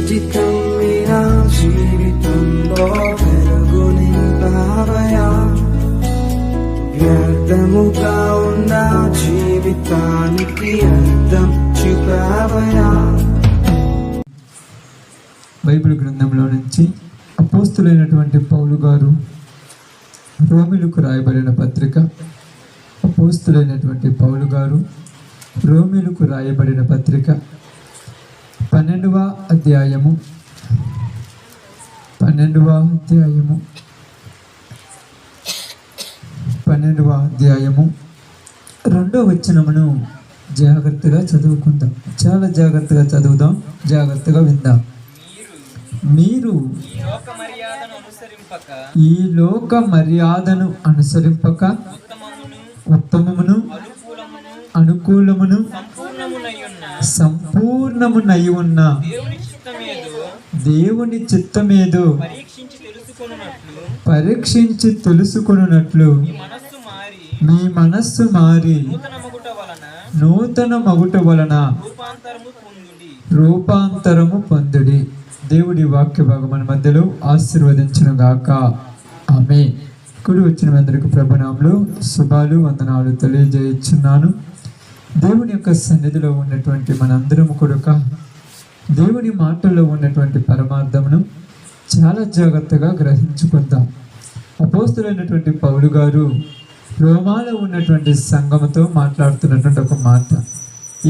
చిటికం మీరా జీవితంలో వెలుగు నింపావయా, వ్యర్థముగా ఉన్న జీవితానికి అర్థం చూపావయా. బైబిల్ గ్రంథంలో నుంచి అపోస్తులైనటువంటి పౌలు గారు రోమిలకు రాయబడిన పత్రిక. అపోస్తులైనటువంటి పౌలు గారు రోమిలకు రాయబడిన పత్రిక 12వ అధ్యాయము 2వ వచనమును జాగ్రత్తగా చదువుకుందాం. చాలా జాగ్రత్తగా చదువుదాం, జాగ్రత్తగా విందాం. మీరు ఈ లోక మర్యాదను అనుసరింపక ఉత్తమమును అనుకూలమును సంపూర్ణమునై ఉన్న దేవుని చిత్తమేదో పరీక్షించి తెలుసుకొనున్నట్లు మీ మనస్సు మారి నూతన మగుట వలన రూపాంతరము పొందుడి. దేవుడి వాక్య భాగం మన మధ్యలో ఆశీర్వదించును గాక. ఆమేన్. కుడి వచ్చిన అందరికి ప్రభునామములో శుభాలు వందనాలు తెలియజేయుచున్నాను. దేవుని యొక్క సన్నిధిలో ఉన్నటువంటి మనందరం కూడా దేవుని మాటల్లో ఉన్నటువంటి పరమార్థమును చాలా జాగ్రత్తగా గ్రహించుకుందాం. అపోస్తులైనటువంటి పౌలు గారు రోమాలో ఉన్నటువంటి సంఘముతో మాట్లాడుతున్నటువంటి ఒక మాట.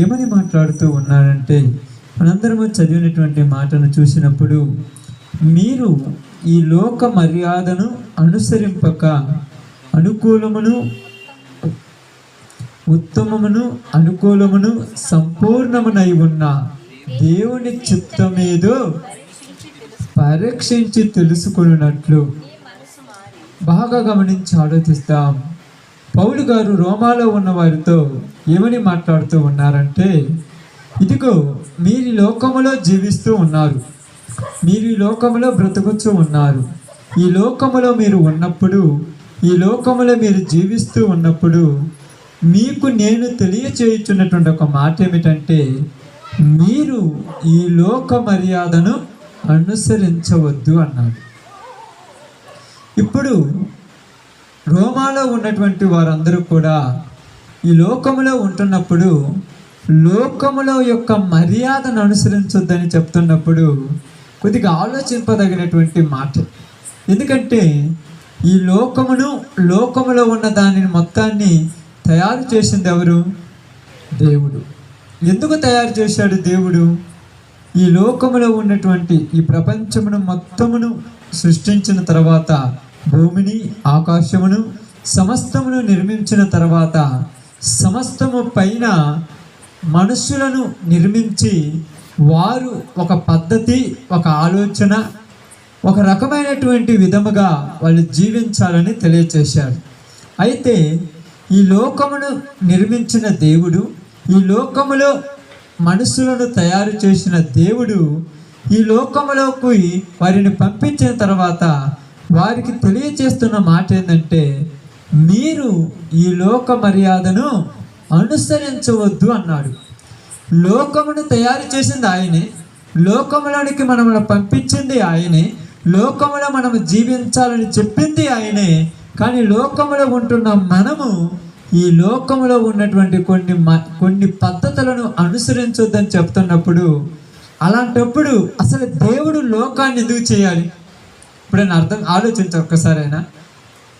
ఏమని మాట్లాడుతూ ఉన్నారంటే, మనందరము చదివినటువంటి మాటను చూసినప్పుడు, మీరు ఈ లోక మర్యాదను అనుసరింపక అనుకూలమును ఉత్తమమును అనుకూలమును సంపూర్ణమునై ఉన్న దేవుని చిత్తమేదో పరీక్షించి తెలుసుకున్నట్లు. బాగా గమనించి ఆలోచిస్తాం. పౌలు గారు రోమాలో ఉన్న వారితో ఏమని మాట్లాడుతూ ఉన్నారంటే, ఇదిగో మీరు ఈ లోకములో జీవిస్తూ ఉన్నారు, మీరు ఈ లోకములో బ్రతుకుతూ ఉన్నారు. ఈ లోకములో మీరు ఉన్నప్పుడు, ఈ లోకములో మీరు జీవిస్తూ ఉన్నప్పుడు మీకు నేను తెలియచేయుచున్నటువంటి ఒక మాట ఏమిటంటే, మీరు ఈ లోక మర్యాదను అనుసరించవద్దు అన్నాడు. ఇప్పుడు రోమాలో ఉన్నటువంటి వారందరూ కూడా ఈ లోకములో ఉంటున్నప్పుడు లోకములో యొక్క మర్యాదను అనుసరించొద్దని చెప్తున్నప్పుడు కొద్దిగా ఆలోచింపదగినటువంటి మాట. ఎందుకంటే ఈ లోకములో ఉన్న దానిని మొత్తాన్ని తయారు చేసింది ఎవరు? దేవుడు. ఎందుకు తయారు చేశాడు దేవుడు? ఈ లోకములో ఉన్నటువంటి ఈ ప్రపంచమును మొత్తమును సృష్టించిన తర్వాత, భూమిని ఆకాశమును సమస్తమును నిర్మించిన తర్వాత, సమస్తము పైన మనుషులను నిర్మించి వారు ఒక పద్ధతి, ఒక ఆలోచన, ఒక రకమైనటువంటి విధముగా వాళ్ళు జీవించాలని తెలియచేశారు. అయితే ఈ లోకమును నిర్మించిన దేవుడు, ఈ లోకములో మనుషులను తయారు చేసిన దేవుడు ఈ లోకములోకి వారిని పంపించిన తర్వాత వారికి తెలియచేస్తున్న మాట ఏంటంటే, మీరు ఈ లోక మర్యాదను అనుసరించవద్దు అన్నాడు. లోకమును తయారు చేసింది ఆయనే, లోకములోనికి మనల్ని పంపించింది ఆయనే, లోకములో మనము జీవించాలని చెప్పింది ఆయనే. కానీ లోకములో ఉంటున్న మనము ఈ లోకములో ఉన్నటువంటి కొన్ని పద్ధతులను అనుసరించొద్దని చెప్తున్నప్పుడు, అలాంటప్పుడు అసలు దేవుడు లోకాన్ని ఎందుకు చేయాలి? ఇప్పుడు ఆలోచించాను ఒక్కసారైనా,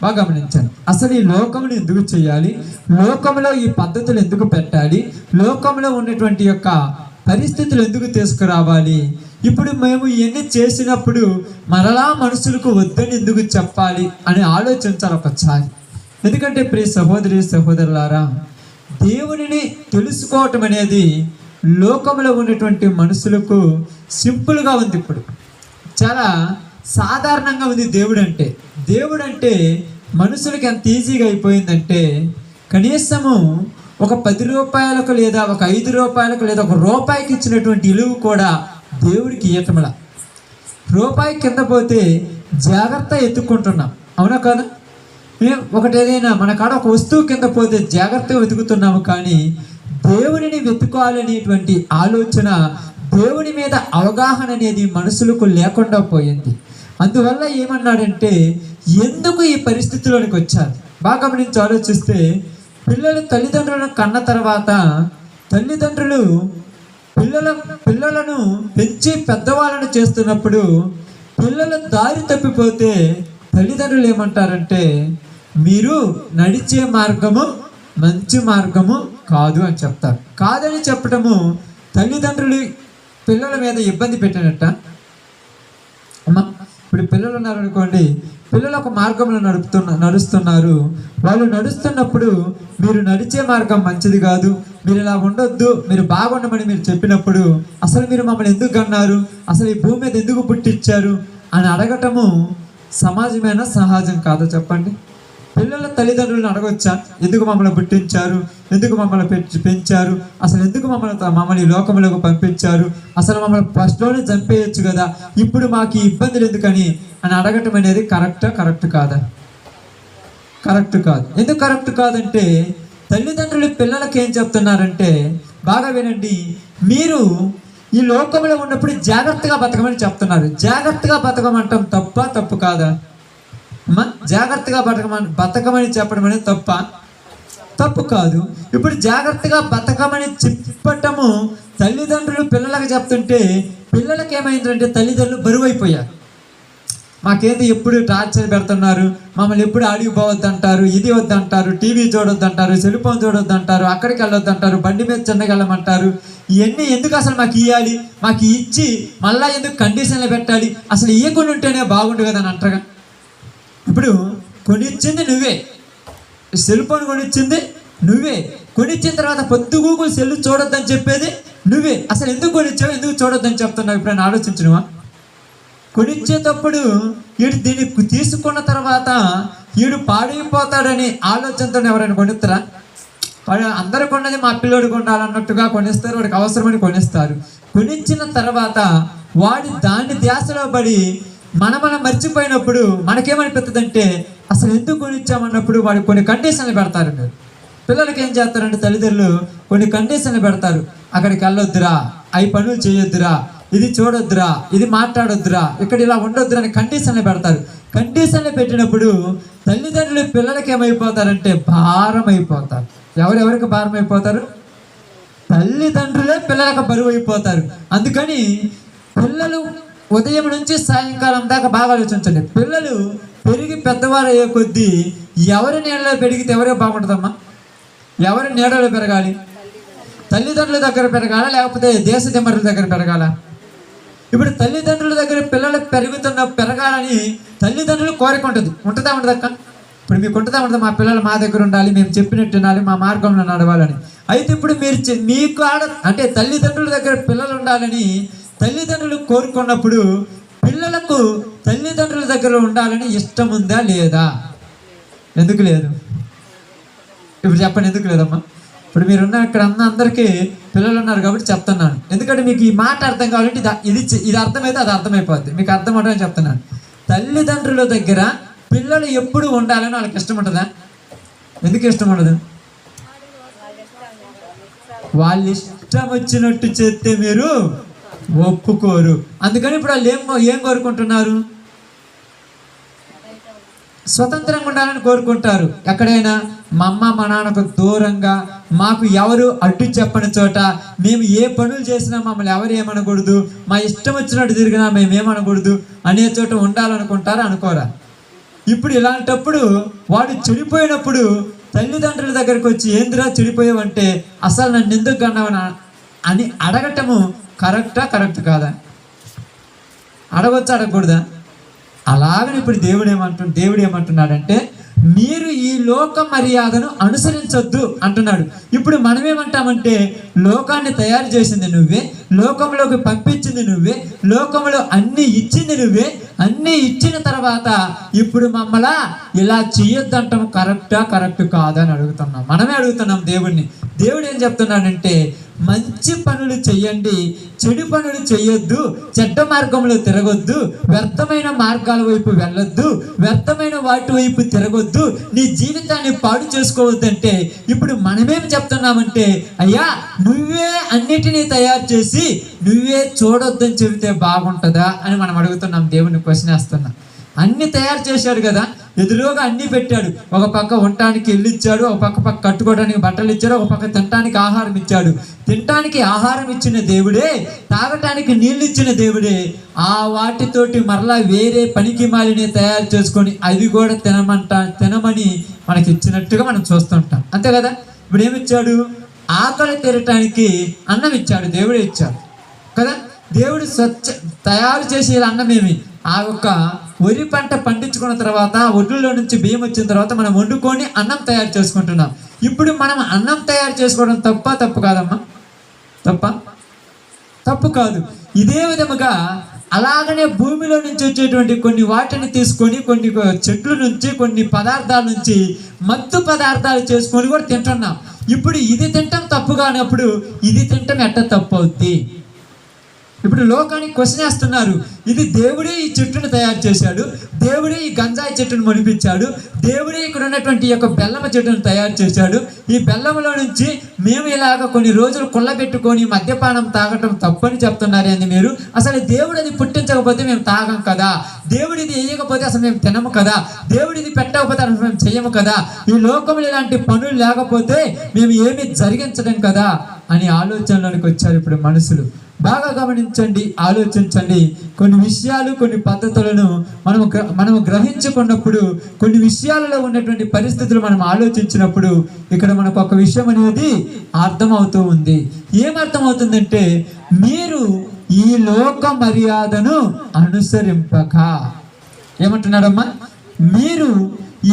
బాగా గమనించాను. అసలు ఈ లోకమును ఎందుకు చేయాలి? లోకంలో ఈ పద్ధతులు ఎందుకు పెట్టాలి? లోకంలో ఉన్నటువంటి యొక్క పరిస్థితులు ఎందుకు తీసుకురావాలి? ఇప్పుడు మేము ఇవన్నీ చేసినప్పుడు మరలా మనుషులకు వద్దని ఎందుకు చెప్పాలి అని ఆలోచించాలి ఒకసారి. ఎందుకంటే ప్రియ సహోదరి సహోదరులారా, దేవునిని తెలుసుకోవటం అనేది లోకంలో ఉన్నటువంటి మనుషులకు సింపుల్గా ఉంది. ఇప్పుడు చాలా సాధారణంగా ఉంది దేవుడు అంటే మనుషులకి ఎంత ఈజీగా అయిపోయిందంటే, కనీసము ఒక 10 రూపాయలకు లేదా ఒక 5 రూపాయలకు లేదా ఒక రూపాయికి ఇచ్చినటువంటి విలువ కూడా దేవుడికి ఇయ్యటంలా. రూపాయి కింద పోతే జాగ్రత్త ఎత్తుక్కుంటున్నాం, అవునా కాదా? ఒకటి ఏదైనా మన కాడ ఒక వస్తువు కింద పోతే జాగ్రత్తగా వెతుకుతున్నాము. కానీ దేవుడిని వెతుకోవాలనేటువంటి ఆలోచన, దేవుని మీద అవగాహన అనేది మనుషులకు లేకుండా పోయింది. అందువల్ల ఏమన్నాడంటే, ఎందుకు ఈ పరిస్థితిలోనికి వచ్చారు? బాగా గమనించి ఆలోచిస్తే, పిల్లలు తల్లిదండ్రులను కన్న తర్వాత తల్లిదండ్రులు పిల్లలను పెంచి పెద్దవాళ్ళను చేస్తున్నప్పుడు పిల్లలు దారి తప్పిపోతే తల్లిదండ్రులు ఏమంటారంటే, మీరు నడిచే మార్గము మంచి మార్గము కాదు అని చెప్తారు. కాదని చెప్పటము తల్లిదండ్రులు పిల్లల మీద ఇబ్బంది పెట్టినట్ట. అమ్మా, ఇప్పుడు పిల్లలు ఉన్నారనుకోండి, పిల్లలు ఒక మార్గంలో నడుస్తున్నారు. వాళ్ళు నడుస్తున్నప్పుడు మీరు నడిచే మార్గం మంచిది కాదు, మీరు ఇలా ఉండొద్దు, మీరు బాగుండమని మీరు చెప్పినప్పుడు, అసలు మీరు మమ్మల్ని ఎందుకు కన్నారు, అసలు ఈ భూమి మీద ఎందుకు పుట్టించారు అని అడగటము సమాజమైన సహజం కాదో చెప్పండి? పిల్లల తల్లిదండ్రులను అడగొచ్చా, ఎందుకు మమ్మల్ని పుట్టించారు, ఎందుకు మమ్మల్ని పెంచారు, అసలు ఎందుకు మమ్మల్ని లోకంలోకి పంపించారు, అసలు మమ్మల్ని ఫస్ట్లోనే చంపేయచ్చు కదా, ఇప్పుడు మాకు ఈ ఇబ్బందులు ఎందుకని అని అడగటం అనేది కరెక్ట్ కాదా? కరెక్ట్ కాదు. ఎందుకు కరెక్ట్ కాదంటే, తల్లిదండ్రులు పిల్లలకి ఏం చెప్తున్నారంటే, బాగా వినండి, మీరు ఈ లోకంలో ఉన్నప్పుడు జాగ్రత్తగా బతకమని చెప్తున్నారు. జాగ్రత్తగా బతకమంటాం తప్పు కాదా? జాగ్రత్తగా బతకమని చెప్పడం అనేది తప్పు కాదు. ఇప్పుడు జాగ్రత్తగా బతకమని చెప్పటము తల్లిదండ్రులు పిల్లలకు చెప్తుంటే పిల్లలకి ఏమైందంటే, తల్లిదండ్రులు బరువైపోయారు. మాకేంది ఎప్పుడు టార్చర్ పెడుతున్నారు, మమ్మల్ని ఎప్పుడు ఆడికి పోవద్దంటారు, ఇది వద్దంటారు, టీవీ చూడొద్దంటారు, సెల్ ఫోన్ చూడొద్దంటారు, అక్కడికి వెళ్ళొద్దంటారు, బండి మీద చిన్నగా వెళ్ళమంటారు. ఇవన్నీ ఎందుకు అసలు మాకు ఇవ్వాలి, మాకు ఇచ్చి మళ్ళీ ఎందుకు కండిషన్లు పెట్టాలి, అసలు ఇవ్వకుండా ఉంటేనే బాగుండు కదా అని అంటారుగా. ఇప్పుడు కొనిచ్చింది నువ్వే, సెల్ ఫోన్ కొనిచ్చింది నువ్వే, కొనిచ్చిన తర్వాత పొద్దుగూకులు సెల్ చూడొద్దని చెప్పేది నువ్వే. అసలు ఎందుకు కొనిచ్చావు, ఎందుకు చూడొద్దని చెప్తున్నావు? ఇప్పుడు నేను ఆలోచించినవా? కొనిచ్చేటప్పుడు వీడు దీన్ని తీసుకున్న తర్వాత వీడు పాడైపోతాడని ఆలోచనతో ఎవరైనా కొనిస్తారా? అందరూ కొన్నది మా పిల్లోడు కొనాలన్నట్టుగా కొనిస్తారు, వాడికి అవసరమని కొనిస్తారు. కొనిచ్చిన తర్వాత వాడి దాన్ని ధ్యాసలో పడి మనం మర్చిపోయినప్పుడు మనకేమనిపిస్తుంది అంటే, అసలు ఎందుకు కొనిచ్చామన్నప్పుడు వాడు కొన్ని కండిషన్లు పెడతారు. పిల్లలకి ఏం చేస్తారంటే తల్లిదండ్రులు కొన్ని కండిషన్లు పెడతారు. అక్కడికి వెళ్ళొద్దురా, అవి పనులు చేయొద్దురా, ఇది చూడొద్దురా, ఇది మాట్లాడొద్దురా, ఇక్కడ ఇలా ఉండొద్దురా అని కండిషన్లు పెడతారు. కండిషన్లు పెట్టినప్పుడు తల్లిదండ్రులు పిల్లలకి ఏమైపోతారంటే భారం అయిపోతారు. ఎవరెవరికి భారం అయిపోతారు? తల్లిదండ్రులే పిల్లలకు బరువు అయిపోతారు. అందుకని పిల్లలు ఉదయం నుంచి సాయంకాలం దాకా బాగా ఆలోచించండి. పిల్లలు పెరిగి పెద్దవారు అయ్యే కొద్దీ ఎవరి నీడలో పెరిగితే ఎవరే బాగుంటుందమ్మా? ఎవరి నీడలో పెరగాలి? తల్లిదండ్రుల దగ్గర పెరగాలా, లేకపోతే దేశ దిమ్మరుల దగ్గర పెరగాలా? ఇప్పుడు తల్లిదండ్రుల దగ్గర పిల్లలు పెరగాలని తల్లిదండ్రులు కోరికుంటుంది. ఉంటుందా ఉండదక్క? ఇప్పుడు మీకు ఉంటుందా ఉండదు, మా పిల్లలు మా దగ్గర ఉండాలి, మేము చెప్పినట్టు వినాలి, మా మార్గంలో నడవాలని. అయితే ఇప్పుడు మీకు అంటే తల్లిదండ్రుల దగ్గర పిల్లలు ఉండాలని తల్లిదండ్రులు కోరుకున్నప్పుడు పిల్లలకు తల్లిదండ్రుల దగ్గర ఉండాలని ఇష్టం ఉందా లేదా? ఎందుకు లేదు? ఇప్పుడు చెప్పండి, ఎందుకు లేదమ్మా? ఇప్పుడు మీరున్న ఇక్కడ అందరికీ పిల్లలు ఉన్నారు కాబట్టి చెప్తున్నాను. ఎందుకంటే మీకు ఈ మాట అర్థం కావాలంటే ఇది అర్థమైతే అది అర్థమైపోద్ది. మీకు అర్థం అవడానికి చెప్తున్నాను. తల్లిదండ్రుల దగ్గర పిల్లలు ఎప్పుడు ఉండాలని వాళ్ళకి ఇష్టం ఉంటుందా? ఎందుకు ఇష్టం ఉండదు? వాళ్ళు ఇష్టం వచ్చినట్టు చేస్తే మీరు ఒప్పుకోరు. అందుకని ఇప్పుడు వాళ్ళు ఏం కోరుకుంటున్నారు? స్వతంత్రంగా ఉండాలని కోరుకుంటారు. ఎక్కడైనా మా అమ్మ మా నాన్నకు దూరంగా, మాకు ఎవరు అడ్డు చెప్పని చోట, మేము ఏ పనులు చేసినా మమ్మల్ని ఎవరు ఏమనకూడదు, మా ఇష్టం వచ్చినట్టు తిరిగినా మేము ఏమనకూడదు అనే చోట ఉండాలనుకుంటారా? అనుకోరా? ఇప్పుడు ఇలాంటప్పుడు వాడు చెడిపోయినప్పుడు తల్లిదండ్రుల దగ్గరికి వచ్చి ఏందిరా చెడిపోయావంటే, అసలు నన్ను ఎందుకు కన్నావనా అని అడగటము కరెక్ట్ కాదా? అడగొచ్చా, అడగకూడదా? అలాగని ఇప్పుడు దేవుడు ఏమంటున్నాడంటే, మీరు ఈ లోక మర్యాదను అనుసరించొద్దు అంటున్నాడు. ఇప్పుడు మనం ఏమంటామంటే, లోకాన్ని తయారు చేసింది నువ్వే, లోకంలోకి పంపించింది నువ్వే, లోకంలో అన్ని ఇచ్చింది నువ్వే, అన్ని ఇచ్చిన తర్వాత ఇప్పుడు మమ్మల్ని ఇలా చెయ్యొద్దంటాం కరెక్ట్ కాదా అని అడుగుతున్నాం. మనమే అడుగుతున్నాం దేవుడిని. దేవుడు ఏం చెప్తున్నాడంటే, మంచి పనులు చెయ్యండి, చెడు పనులు చేయొద్దు, చెడ్డ మార్గంలో తిరగొద్దు, వ్యర్థమైన మార్గాల వైపు వెళ్ళొద్దు, వ్యర్థమైన వాటి వైపు తిరగొద్దు, నీ జీవితాన్ని పాడు చేసుకోవద్దంటే ఇప్పుడు మనమేం చెప్తున్నామంటే, అయ్యా నువ్వే అన్నిటినీ తయారు చేసి నువ్వే చూడొద్దని చెబితే బాగుంటుందా అని మనం అడుగుతున్నాం. దేవుని క్వశ్చన్ వేస్తున్నాం. అన్ని తయారు చేశాడు కదా, ఎదురుగా అన్ని పెట్టాడు. ఒక పక్క ఉండటానికి ఇల్లు ఇచ్చాడు, ఒక పక్క కట్టుకోవడానికి బట్టలు ఇచ్చాడు, ఒక పక్క తినటానికి ఆహారం ఇచ్చాడు. తినటానికి ఆహారం ఇచ్చిన దేవుడే, తాగటానికి నీళ్ళు ఇచ్చిన దేవుడే, ఆ వాటితోటి మరలా వేరే పనికి మాలిని తయారు చేసుకొని అవి కూడా తినమని మనకి ఇచ్చినట్టుగా మనం చూస్తుంటాం. అంతే కదా. ఇప్పుడు ఏమిచ్చాడు? ఆకలి తీరటానికి అన్నం ఇచ్చాడు, దేవుడే ఇచ్చాడు కదా. దేవుడు తయారు చేసే అన్నమేమి, ఆ యొక్క వరి పంట పండించుకున్న తర్వాత ఒడ్లలో నుంచి బియ్యం వచ్చిన తర్వాత మనం వండుకొని అన్నం తయారు చేసుకుంటున్నాం. ఇప్పుడు మనం అన్నం తయారు చేసుకోవడం తప్పు కాదమ్మా? తప్పు కాదు. ఇదే విధముగా అలాగనే భూమిలో నుంచి వచ్చేటువంటి కొన్ని వాటిని తీసుకొని కొన్ని చెట్ల నుంచి కొన్ని పదార్థాల నుంచి మత్తు పదార్థాలు చేసుకొని కూడా తింటున్నాం. ఇప్పుడు ఇది తింటాం తప్పు కానప్పుడు ఇది తింటాం ఎట్ట తప్పు అవుద్ది? ఇప్పుడు లోకానికి క్వశ్చన్ వేస్తున్నారు. ఇది దేవుడే ఈ చెట్టును తయారు చేశాడు, దేవుడే ఈ గంజాయి చెట్టును మొలిపించాడు, దేవుడే ఇక్కడ ఉన్నటువంటి ఈ యొక్క బెల్లమ చెట్టును తయారు చేశాడు. ఈ బెల్లంలో నుంచి మేము ఇలాగ కొన్ని రోజులు కుళ్ళబెట్టుకొని మద్యపానం తాగటం తప్పని చెప్తున్నారు అని మీరు. అసలు దేవుడు అది పుట్టించకపోతే మేము తాగం కదా, దేవుడు ఇది వేయకపోతే అసలు మేము తినము కదా, దేవుడు ఇది పెట్టకపోతే అసలు మేము చెయ్యము కదా, ఈ లోకంలో ఇలాంటి పనులు లేకపోతే మేము ఏమి జరిగించడం కదా అని ఆలోచనలోనికి వచ్చారు ఇప్పుడు మనుషులు. బాగా గమనించండి, ఆలోచించండి. కొన్ని విషయాలు కొన్ని పద్ధతులను మనము గ్రహించుకున్నప్పుడు, కొన్ని విషయాలలో ఉన్నటువంటి పరిస్థితులు మనం ఆలోచించినప్పుడు ఇక్కడ మనకు ఒక విషయం అనేది అర్థమవుతూ ఉంది. ఏమర్థమవుతుందంటే, మీరు ఈ లోక మర్యాదను అనుసరింపక, ఏమంటున్నాడమ్మా? మీరు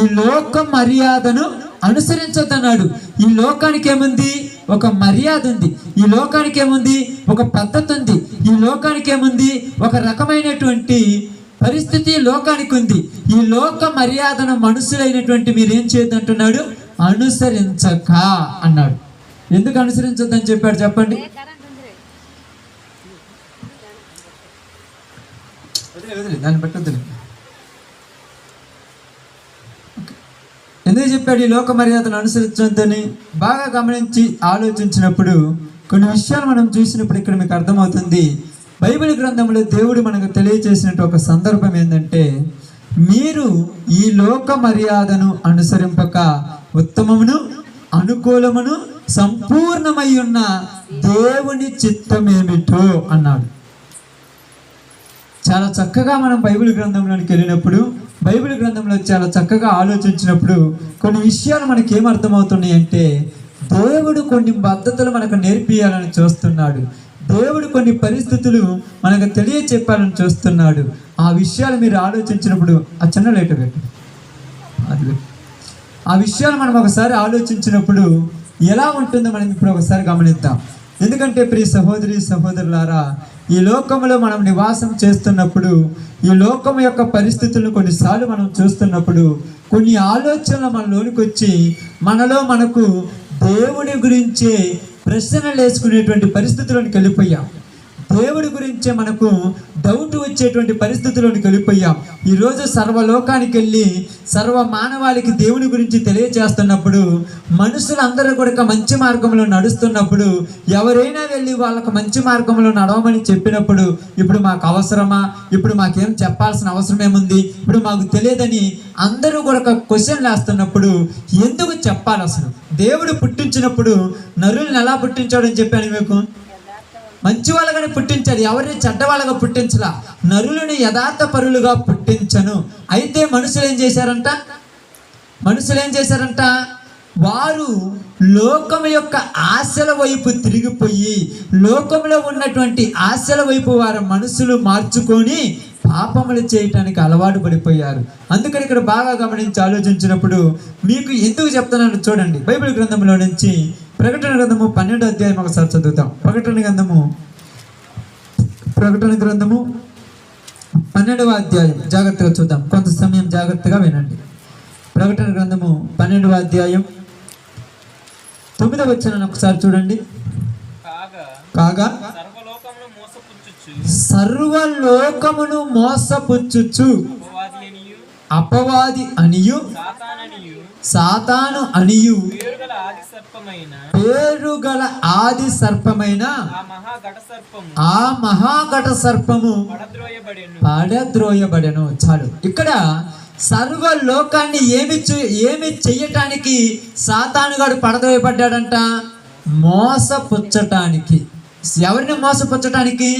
ఈ లోక మర్యాదను అనుసరించొద్దన్నాడు. ఈ లోకానికి ఏముంది? ఒక మర్యాద ఉంది. ఈ లోకానికి ఏముంది? ఒక పద్ధతి ఉంది. ఈ లోకానికి ఏముంది? ఒక రకమైనటువంటి పరిస్థితి లోకానికి ఉంది. ఈ లోక మర్యాదను మనుషులైనటువంటి మీరేం చేయొద్దంటున్నాడు? అనుసరించక అన్నాడు. ఎందుకు అనుసరించొద్దని చెప్పాడు చెప్పండి? దాన్ని పట్టద్దు. ఎందుకు చెప్పాడు ఈ లోక మర్యాదను అనుసరించొద్దని? బాగా గమనించి ఆలోచించినప్పుడు కొన్ని విషయాలు మనం చూసినప్పుడు ఇక్కడ మీకు అర్థమవుతుంది. బైబిల్ గ్రంథంలో దేవుడు మనకు తెలియజేసినట్టు ఒక సందర్భం ఏంటంటే, మీరు ఈ లోక మర్యాదను అనుసరింపక ఉత్తమమును అనుకూలమును సంపూర్ణమై ఉన్న దేవుని చిత్తమేమిటో అన్నాడు. చాలా చక్కగా మనం బైబిల్ గ్రంథంలోనికి వెళ్ళినప్పుడు, బైబిల్ గ్రంథంలో చాలా చక్కగా ఆలోచించినప్పుడు కొన్ని విషయాలు మనకి ఏమర్థమవుతున్నాయి అంటే, దేవుడు కొన్ని పద్ధతులు మనకు నేర్పియాలని చూస్తున్నాడు. దేవుడు కొన్ని పరిస్థితులు మనకు తెలియచెప్పాలని చూస్తున్నాడు. ఆ విషయాలు మీరు ఆలోచించినప్పుడు ఆ చిన్న లేట పెట్టు, ఆ విషయాలు మనం ఒకసారి ఆలోచించినప్పుడు ఎలా ఉంటుందో మనం ఇప్పుడు ఒకసారి గమనిద్దాం. ఎందుకంటే ప్రియ సహోదరి సహోదరులారా, ఈ లోకంలో మనం నివాసం చేస్తున్నప్పుడు, ఈ లోకం యొక్క పరిస్థితులను కొన్నిసార్లు మనం చూస్తున్నప్పుడు కొన్ని ఆలోచనలు మనలోనికి వచ్చి మనకు దేవుని గురించే ప్రశ్నలు వేసుకునేటువంటి పరిస్థితుల్లోకి వెళ్ళిపోయాం. దేవుడి గురించే మనకు డౌట్ వచ్చేటువంటి పరిస్థితుల్లోకి వెళ్ళిపోయాం. ఈరోజు సర్వలోకానికి వెళ్ళి సర్వ మానవాళికి దేవుని గురించి తెలియజేస్తున్నప్పుడు, మనుషులందరూ కూడా మంచి మార్గంలో నడుస్తున్నప్పుడు, ఎవరైనా వెళ్ళి వాళ్ళకు మంచి మార్గంలో నడవమని చెప్పినప్పుడు, ఇప్పుడు మాకు అవసరమా, ఇప్పుడు మాకేం చెప్పాల్సిన అవసరం ఏముంది, ఇప్పుడు మాకు తెలియదని అందరూ కూడా క్వశ్చన్లు వేస్తున్నప్పుడు ఎందుకు చెప్పాలి? అసలు దేవుడు పుట్టించినప్పుడు నరులను ఎలా పుట్టించాడని చెప్పాను మీకు. మంచి వాళ్ళగానే పుట్టించాడు, ఎవరిని చెడ్డవాళ్ళగా పుట్టించలా. నరులను యథార్థ పరులుగా పుట్టించను. అయితే మనుషులు ఏం చేశారంట? వారు లోకం యొక్క ఆశల వైపు తిరిగిపోయి, లోకంలో ఉన్నటువంటి ఆశల వైపు వారు మనసులు మార్చుకొని పాపములు చేయటానికి అలవాటు పడిపోయారు. అందుకని ఇక్కడ బాగా గమనించి ఆలోచించినప్పుడు మీకు ఎందుకు చెప్తున్నాను చూడండి. బైబిల్ గ్రంథంలో నుంచి ప్రకటన గ్రంథము 12వ అధ్యాయం ఒకసారి చదువుతాం. ప్రకటన గ్రంథము 12వ అధ్యాయం జాగ్రత్తగా చూద్దాం. కొంత సమయం జాగ్రత్తగా వినండి. ప్రకటన గ్రంథము 12వ అధ్యాయం 9వ వచనాన్ని ఒకసారి చూడండి. కాగా సర్వలోకమును మోసపుచ్చుచు సర్వలోకమును మోసపుచ్చుచు అపవాది అనియు సాతాను అనియు పేరుగల ఆది సర్పమైన ఆ మహాఘట సర్పము పడద్రోయబడెను. చాలు. ఇక్కడ సర్వలోకాన్ని ఏమి చెయ్యటానికి సాతానుగాడు పడద్రోయబడ్డాడంట? మోసపుచ్చటానికి. ఎవరిని మోసపుచ్చటానికి?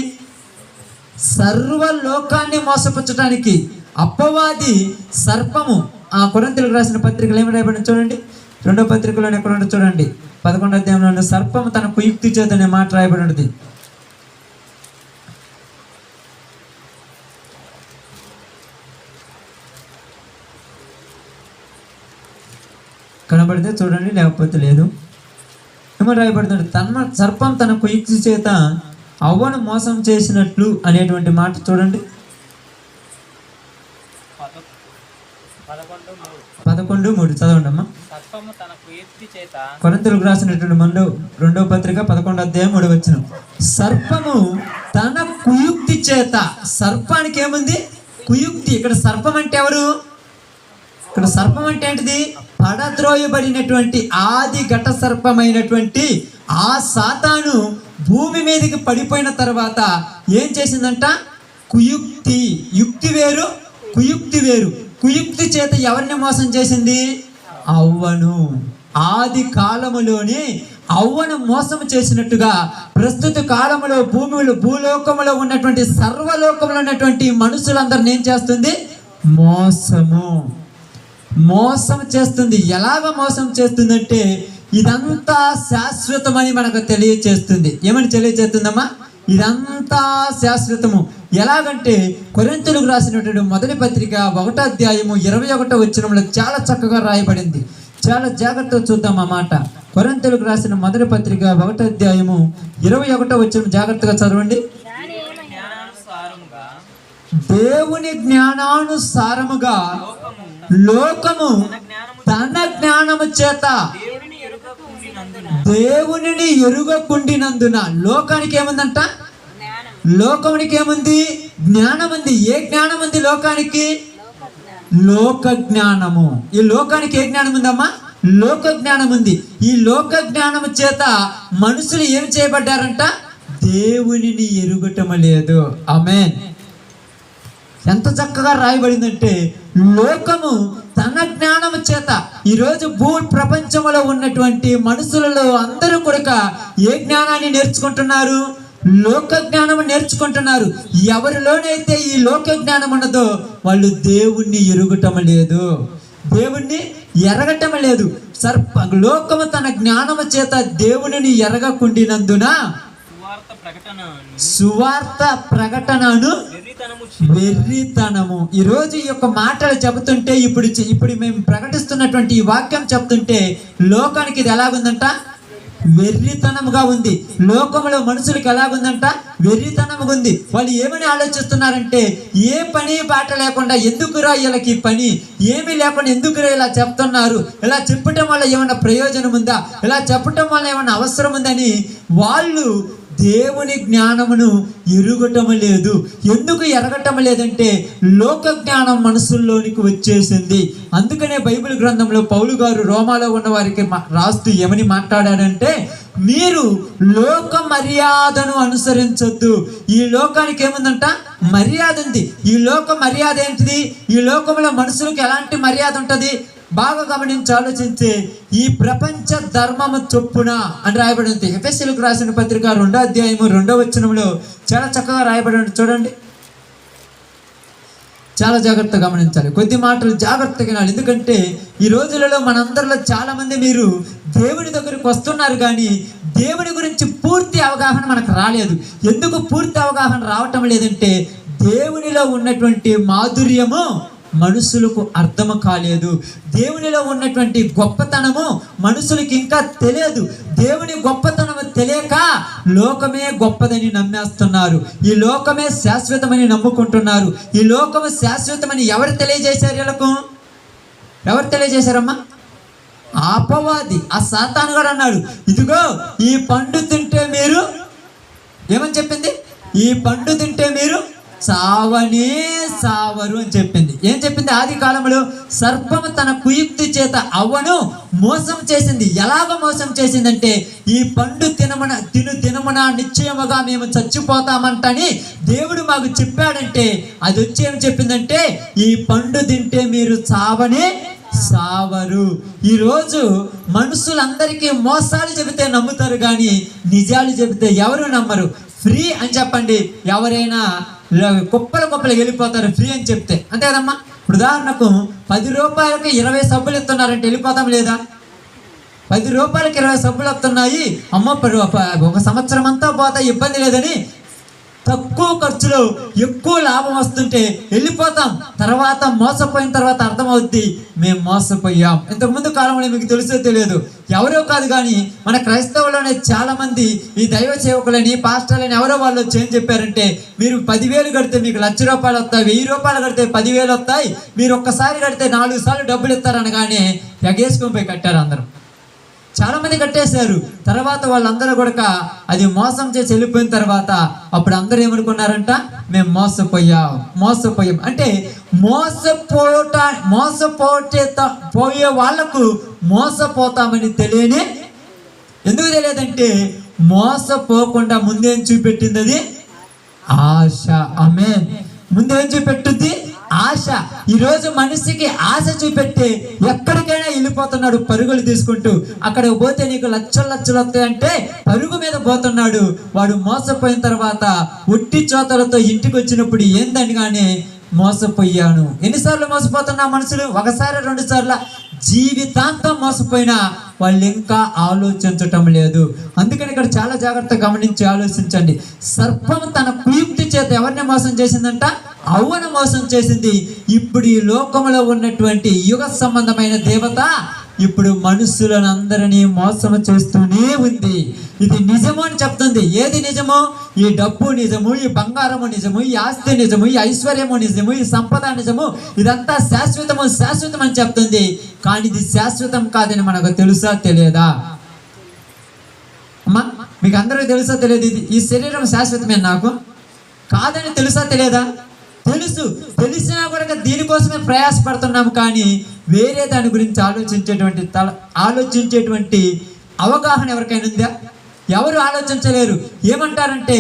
సర్వలోకాన్ని మోసపుచ్చటానికి. అపవాది సర్పము. ఆ కొరింథీయులకు రాసిన పత్రికలు ఏమి రాయబడింది చూడండి. 2వ పత్రికలో ఎక్కడ చూడండి, 11వ అధ్యాయంలో సర్పము తన కుయుక్తి చేత అనే మాట రాయబడి ఉన్నది. కనబడితే చూడండి, లేకపోతే లేదు. ఏమో రాయబడుతుంది, సర్పం తన కుయుక్తి చేత అవ్వను మోసం చేసినట్లు అనేటువంటి మాట చూడండి. 11:3 చదవండి అమ్మా. కొరింథీయులకు రాసినటువంటి 2వ పత్రిక 11వ అధ్యాయం 3వ వచనం. సర్పము తన కుయుక్తి చేత. సర్పానికి ఏముంది? కుయుక్తి. ఇక్కడ సర్పం అంటే ఎవరు? ఇక్కడ సర్పం అంటే ఏంటిది? పడద్రోయబడినటువంటి ఆది ఘట సర్పమైనటువంటి ఆ సాతాను భూమి మీదకి పడిపోయిన తర్వాత ఏం చేసిందంట? కుయుక్తి. యుక్తి వేరు, కుయుక్తి వేరు. కుయుక్తి చేత ఎవరిని మోసం చేసింది? అవ్వను. ఆది కాలములోనే అవ్వను మోసం చేసినట్టుగా ప్రస్తుత కాలంలో భూలోకములో ఉన్నటువంటి సర్వలోకంలో ఉన్నటువంటి మనుషులందరిని ఏం చేస్తుంది? మోసం చేస్తుంది. ఎలాగ మోసం చేస్తుందంటే ఇదంతా శాశ్వతమని మనకు తెలియచేస్తుంది. ఏమని తెలియచేస్తుందమ్మా? ఇదంతా శాశ్వతము. ఎలాగంటే కొరింథీయులకు రాసినటువంటి మొదటి పత్రిక 1వ అధ్యాయము 21వ వచనంలో చాలా చక్కగా రాయబడింది. చాలా జాగ్రత్తగా చూద్దాం ఆ మాట. కొరింథీయులకు రాసిన మొదటి పత్రిక 1వ అధ్యాయము 21వ వచనం జాగ్రత్తగా చదవండి. దేవుని జ్ఞానానుసారముగా లోకము తన జ్ఞానము చేత దేవునిని ఎరుగకుండినందున. లోకానికి ఏముందంట? లోకమునికి ఏముంది? జ్ఞానం ఉంది. ఏ జ్ఞానం ఉంది లోకానికి? లోక జ్ఞానము. ఈ లోకానికి ఏ జ్ఞానం ఉందమ్మా? లోక జ్ఞానం ఉంది. ఈ లోక జ్ఞానము చేత మనుషులు ఏం చేయబడ్డారంట? దేవునిని ఎరుగటం లేదు. ఆమేన్. ఎంత చక్కగా రాయబడిందంటే లోకము తన జ్ఞానము చేత. ఈరోజు ప్రపంచంలో ఉన్నటువంటి మనుషులలో అందరూ కూడా ఏ జ్ఞానాన్ని నేర్చుకుంటున్నారు? లోక జ్ఞానము నేర్చుకుంటున్నారు. ఎవరిలోనైతే ఈ లోక జ్ఞానం ఉన్నదో వాళ్ళు దేవుణ్ణి ఎరుగటం లేదు, దేవుణ్ణి ఎరగటం లేదు. లోకము తన జ్ఞానము చేత దేవునిని ఎరగకుండినందున సువార్త ప్రకటనను వెర్రితనము. ఈరోజు ఈ యొక్క మాటలు చెబుతుంటే ఇప్పుడు మేము ప్రకటిస్తున్నటువంటి ఈ వాక్యం చెప్తుంటే లోకానికి ఇది ఎలాగుందంట? వెర్రితనముగా ఉంది. లోకంలో మనుషులకు ఎలాగుందంట? వెర్రితనముగా ఉంది. వాళ్ళు ఏమని ఆలోచిస్తున్నారంటే ఏ పని బాట లేకుండా ఎందుకురా వీళ్ళకి పని, ఏమీ లేకుండా ఎందుకురా ఇలా చెప్తున్నారు, ఇలా చెప్పటం వల్ల ఏమైనా ప్రయోజనం ఉందా, ఇలా చెప్పటం వల్ల ఏమైనా అవసరం ఉందని వాళ్ళు దేవుని జ్ఞానమును ఎరుగటం లేదు. ఎందుకు ఎరగటం లేదంటే లోక జ్ఞానం మనసుల్లోనికి వచ్చేసింది. అందుకనే బైబిల్ గ్రంథంలో పౌలు గారు రోమాలో ఉన్న వారికి రాస్తూ ఏమని మాట్లాడాడంటే, మీరు లోక మర్యాదను అనుసరించొద్దు. ఈ లోకానికి ఏముందంట? మర్యాద ఉంది. ఈ లోక మర్యాద ఏంటిది? ఈ లోకంలో మనుషులకు ఎలాంటి మర్యాద ఉంటుంది? బాగా గమనించి ఆలోచించే ఈ ప్రపంచ ధర్మము చొప్పున అని రాయబడి ఉంది. ఎఫెసీయులకు రాసిన పత్రిక 2వ అధ్యాయము 2వ వచనంలో చాలా చక్కగా రాయబడి ఉంది. చూడండి, చాలా జాగ్రత్తగా గమనించాలి. కొద్ది మాటలు జాగ్రత్తగా వినాలి. ఎందుకంటే ఈ రోజులలో మనందరిలో చాలా మంది మీరు దేవుని దగ్గరికి వస్తున్నారు కానీ దేవుని గురించి పూర్తి అవగాహన మనకు రాలేదు. ఎందుకు పూర్తి అవగాహన రావటం లేదంటే దేవునిలో ఉన్నటువంటి మాధుర్యము మనుషులకు అర్థము కాలేదు. దేవునిలో ఉన్నటువంటి గొప్పతనము మనుషులకి ఇంకా తెలియదు. దేవుని గొప్పతనము తెలియక లోకమే గొప్పదని నమ్మేస్తున్నారు. ఈ లోకమే శాశ్వతమని నమ్ముకుంటున్నారు. ఈ లోకము శాశ్వతమని ఎవరు తెలియజేశారు? వీళ్ళకు ఎవరు తెలియజేశారమ్మా? అపవాది, ఆ సాతాను కూడా అన్నాడు, ఇదిగో ఈ పండు తింటే మీరు ఏమని చెప్పింది? ఈ పండు తింటే మీరు సావనే సావరు అని చెప్పింది. ఏం చెప్పింది? ఆది కాలంలో సర్పము తన కుయుక్తి చేత అవ్వను మోసం చేసింది. ఎలాగ మోసం చేసిందంటే, ఈ పండు తినమున నిశ్చయముగా మేము చచ్చిపోతామంటని దేవుడు మాకు చెప్పాడంటే, అది వచ్చి ఏం చెప్పిందంటే, ఈ పండు తింటే మీరు సావనే సావరు. ఈరోజు మనుషులందరికీ మోసాలు చెబితే నమ్ముతారు, కానీ నిజాలు చెబితే ఎవరు నమ్మరు. ఫ్రీ అని చెప్పండి, ఎవరైనా కుప్పలు వెళ్ళిపోతారు ఫ్రీ అని చెప్తే, అంతే కదమ్మా. ఇప్పుడు ఉదాహరణకు 10 రూపాయలకి 20 సబ్బులు ఇస్తున్నారంటే వెళ్ళిపోతాం లేదా? 10 రూపాయలకి 20 సబ్బులు వస్తున్నాయి, అమ్మ ఒక సంవత్సరం అంతా పోతా ఇబ్బంది లేదని తక్కువ ఖర్చులో ఎక్కువ లాభం వస్తుంటే వెళ్ళిపోతాం. తర్వాత మోసపోయిన తర్వాత అర్థమవుద్ది, మేము మోసపోయాం. ఇంతకుముందు కాలంలో మీకు తెలుసో తెలియదు, ఎవరో కాదు కానీ మన క్రైస్తవులోనే చాలా మంది ఈ దైవ సేవకులని పాస్టర్లని ఎవరో వాళ్ళు వచ్చి ఏం చెప్పారంటే, మీరు 10,000 కడితే మీకు ₹1,00,000 వస్తాయి, 1,000 రూపాయలు కడితే 10,000 వస్తాయి, మీరు ఒక్కసారి కడితే 4 సార్లు డబ్బులు ఇస్తారనగానే ఎగేసుకొని పోయి కట్టారు అందరూ. చాలా మంది కట్టేశారు. తర్వాత వాళ్ళందరూ కూడా అది మోసం చేసి వెళ్ళిపోయిన తర్వాత అప్పుడు అందరూ ఏమనుకున్నారంట, మేము మోసపోయాం అంటే పోయే వాళ్లకు మోసపోతామని ఎందుకు తెలియదంటే, మోసపోకుండా ముందేం చూపెట్టింది? అది ఆశ. ఆమేన్. ముందేం చూపెట్టుద్ది? ఆశ. ఈరోజు మనిషికి ఆశ చూపెట్టి ఎక్కడికైనా వెళ్ళిపోతున్నాడు పరుగులు తీసుకుంటూ. అక్కడికి పోతే నీకు లక్షలు వస్తాయంటే పరుగు మీద పోతున్నాడు వాడు. మోసపోయిన తర్వాత ఉట్టి చోతలతో ఇంటికి వచ్చినప్పుడు ఏందనగానే మోసపోయాను. ఎన్నిసార్లు మోసపోతున్నా మనుషులు? 1 2 సార్లు. జీవితాంతం మోసపోయినా వాళ్ళు ఇంకా ఆలోచించటం లేదు. అందుకని ఇక్కడ చాలా జాగ్రత్తగా గమనించి ఆలోచించండి. సర్పం తన కుయుక్తి చేత ఎవరిని మోసం చేసిందంట? అవ్వను మోసం చేసింది. ఇప్పుడు ఈ లోకంలో ఉన్నటువంటి యుగ సంబంధమైన దేవత ఇప్పుడు మనుషులను అందరినీ మోసం చేస్తూనే ఉంది. ఇది నిజము అని చెప్తుంది. ఏది నిజము? ఈ డబ్బు నిజము, ఈ బంగారము నిజము, ఈ ఆస్తి నిజము, ఈ ఐశ్వర్యము నిజము, ఈ సంపద నిజము, ఇదంతా శాశ్వతం అని చెప్తుంది. కానీ ఇది శాశ్వతం కాదని మనకు తెలుసా తెలియదా? అమ్మా, మీకు అందరికీ తెలుసా తెలియదు? ఈ శరీరం శాశ్వతమే నాకు కాదని తెలుసా తెలియదా? తెలిసినా కూడా దీనికోసమే ప్రయాసపడుతున్నాము, కానీ వేరే దాని గురించి ఆలోచించేటువంటి అవగాహన ఎవరికైనా ఉందా? ఎవరు ఆలోచించలేరు. ఏమంటారంటే,